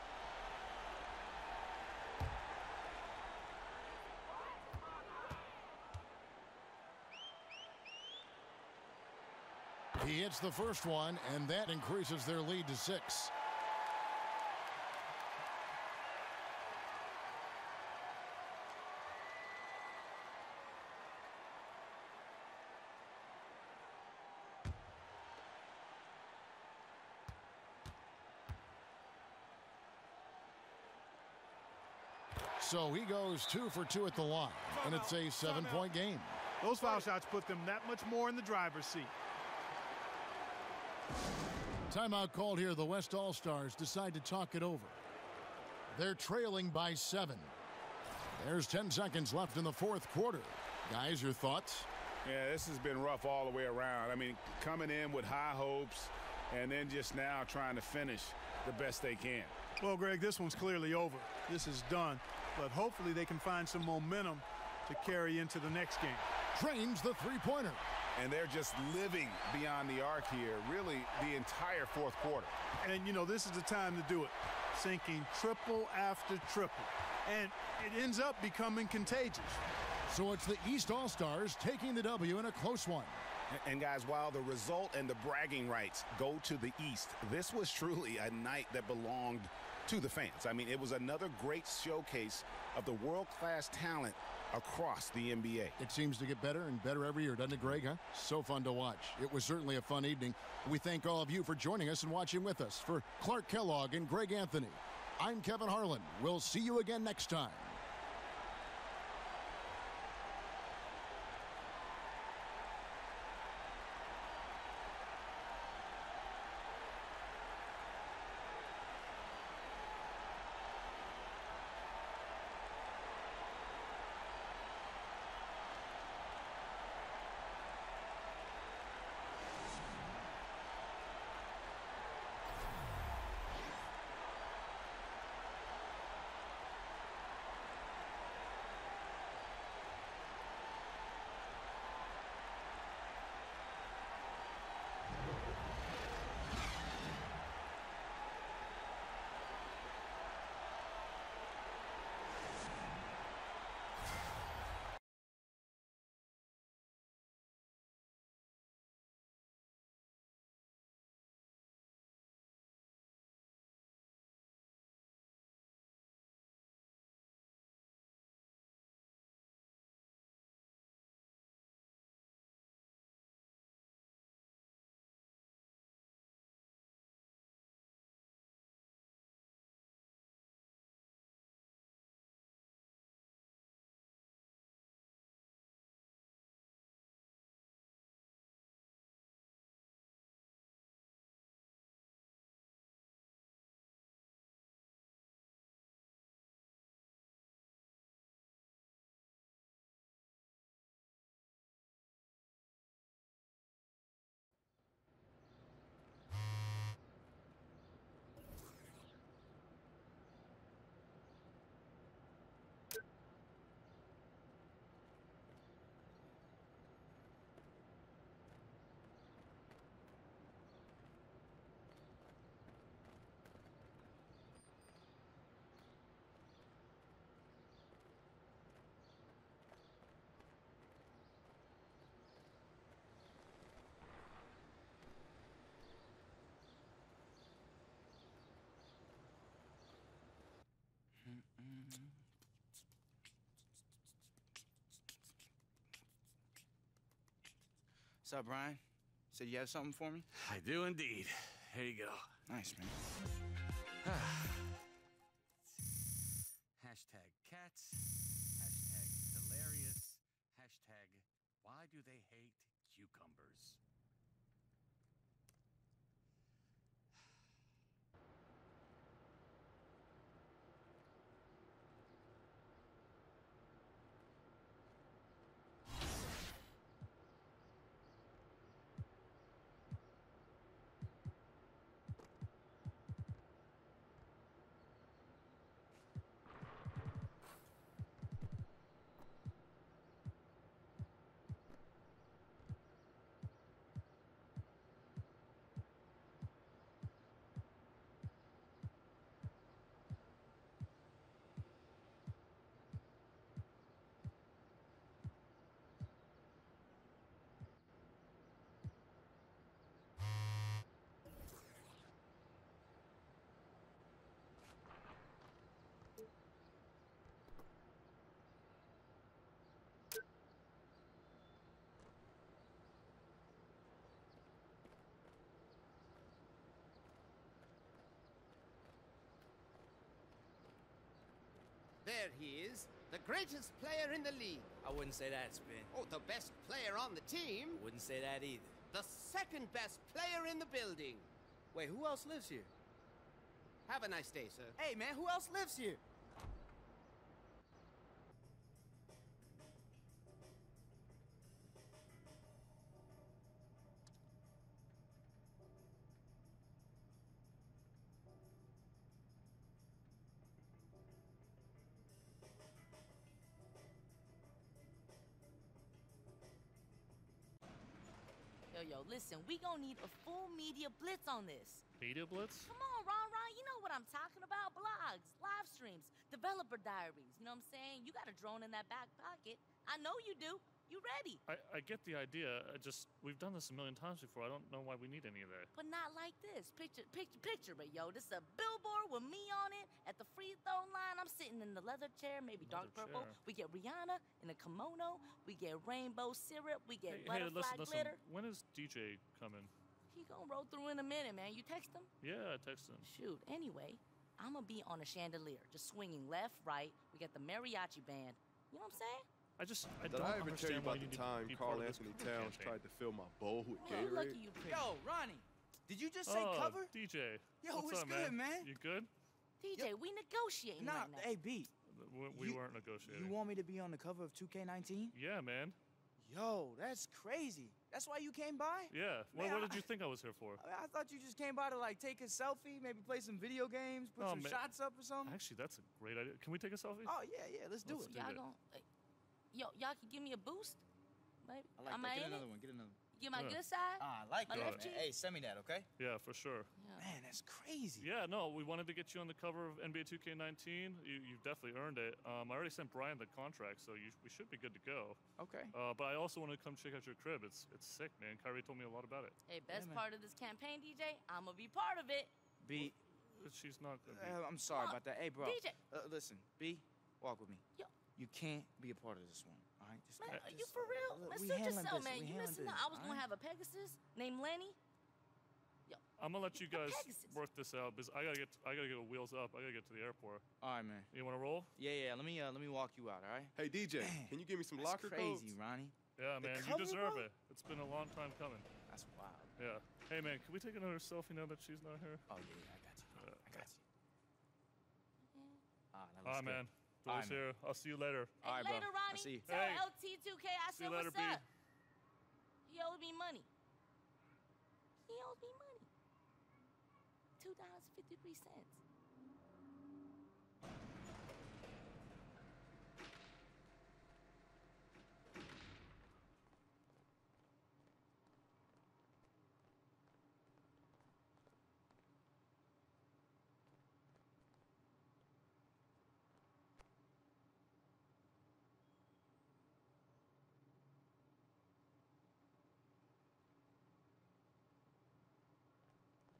He hits the first one, and that increases their lead to 6. So he goes 2 for 2 at the line, and it's a 7-point game. Those foul shots put them that much more in the driver's seat. Timeout called here. The West All-Stars decide to talk it over. They're trailing by 7. There's 10 seconds left in the fourth quarter. Guys, your thoughts? Yeah, this has been rough all the way around. I mean, coming in with high hopes and then just now trying to finish the best they can. Well, Greg, this one's clearly over. This is done, but hopefully they can find some momentum to carry into the next game. Trains the three-pointer. And they're just living beyond the arc here, really the entire fourth quarter. And, you know, this is the time to do it. Sinking triple after triple. and it ends up becoming contagious. So it's the East All-Stars taking the W in a close one. And guys, while the result and the bragging rights go to the East, this was truly a night that belonged to the fans. I mean, it was another great showcase of the world-class talent across the NBA. It seems to get better and better every year, doesn't it, Greg, huh? So fun to watch. It was certainly a fun evening. We thank all of you for joining us and watching with us. For Clark Kellogg and Greg Anthony, I'm Kevin Harlan. We'll see you again next time. What's up, Brian? Said you have something for me? I do indeed. Here you go. Nice, man. Hashtag cats. Hashtag hilarious. Hashtag why do they hate cucumbers? There he is, the greatest player in the league. I wouldn't say that, Spin. Oh, the best player on the team. Wouldn't say that either. The second best player in the building. Wait, who else lives here? Have a nice day, sir. Hey, man, who else lives here? Yo, listen, we gonna need a full media blitz on this. Media blitz? Come on, Ron, you know what I'm talking about. Blogs, live streams, developer diaries. You know what I'm saying? You got a drone in that back pocket. I know you do. You ready? I get the idea. We've done this a million times before. I don't know why we need any of that. But not like this. Picture it, yo. This is a billboard with me on it at the free throw line. I'm sitting in the leather chair, maybe dark purple. We get Rihanna in a kimono. We get rainbow syrup. We get butterfly glitter. When is DJ coming? He gonna roll through in a minute, man. You text him? Yeah, I text him. Shoot. Anyway, I'm gonna be on a chandelier, just swinging left, right. We got the mariachi band. You know what I'm saying? I Did I ever tell you about the time Carl Anthony Towns tried to fill my bowl with Gatorade? Yo, Ronnie, did you just say cover? DJ. Yo, what's up, good, man? You good? DJ, we negotiating right now. Hey, B. We weren't negotiating. You want me to be on the cover of 2K19? Yeah, man. Yo, that's crazy. That's why you came by? Yeah. Man, what did you think I was here for? I thought you just came by to, like, take a selfie, maybe play some video games, put some shots up or something. Actually, that's a great idea. Can we take a selfie? Oh, yeah, let's do it. Y'all gonna... y'all can give me a boost? Maybe? I like that. Get another one. Get another one. Get my good side? I like my that. left cheek? Hey, send me that, okay? Yeah, for sure. Yeah. Man, that's crazy. Yeah, no, we wanted to get you on the cover of NBA 2K19. You've definitely earned it. I already sent Brian the contract, so we should be good to go. Okay. But I also want to come check out your crib. It's sick, man. Kyrie told me a lot about it. Hey, best part of this campaign, DJ, I'm gonna be part of it. B. She's not gonna be. I'm sorry about that. Hey, bro. DJ. Listen, B, walk with me. Yo. You can't be a part of this one. All right? Man, are you for real? Man, suit yourself, man. You listen up. I was gonna have a Pegasus named Lenny. Yo, I'm gonna let you guys work this out because I gotta get wheels up. I gotta get to the airport. All right, man. You wanna roll? Yeah. Let me walk you out. All right. Hey DJ, can you give me some locker codes? Crazy, Ronnie. Yeah, man. You deserve it. It's been a long time coming. That's wild. Yeah. Hey, man. Can we take another selfie now that she's not here? Oh yeah, I got you. I got you. All right, man. Bro's here. I'll see you later. All right, bro. Later, Ronnie. I'll see you. Tell LT2K I See said you later, what's B. up. He owes me money. He owes me money. $2.53.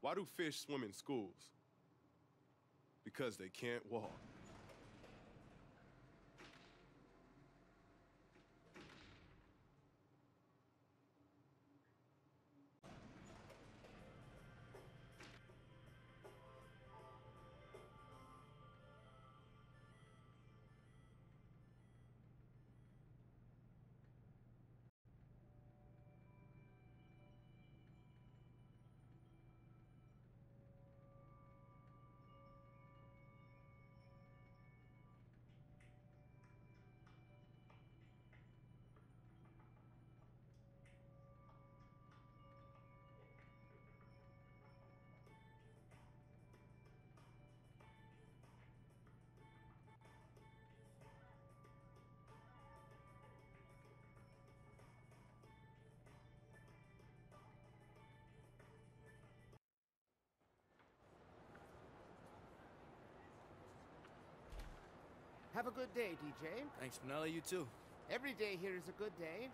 Why do fish swim in schools? Because they can't walk. Have a good day, DJ. Thanks, Manella. You too. Every day here is a good day.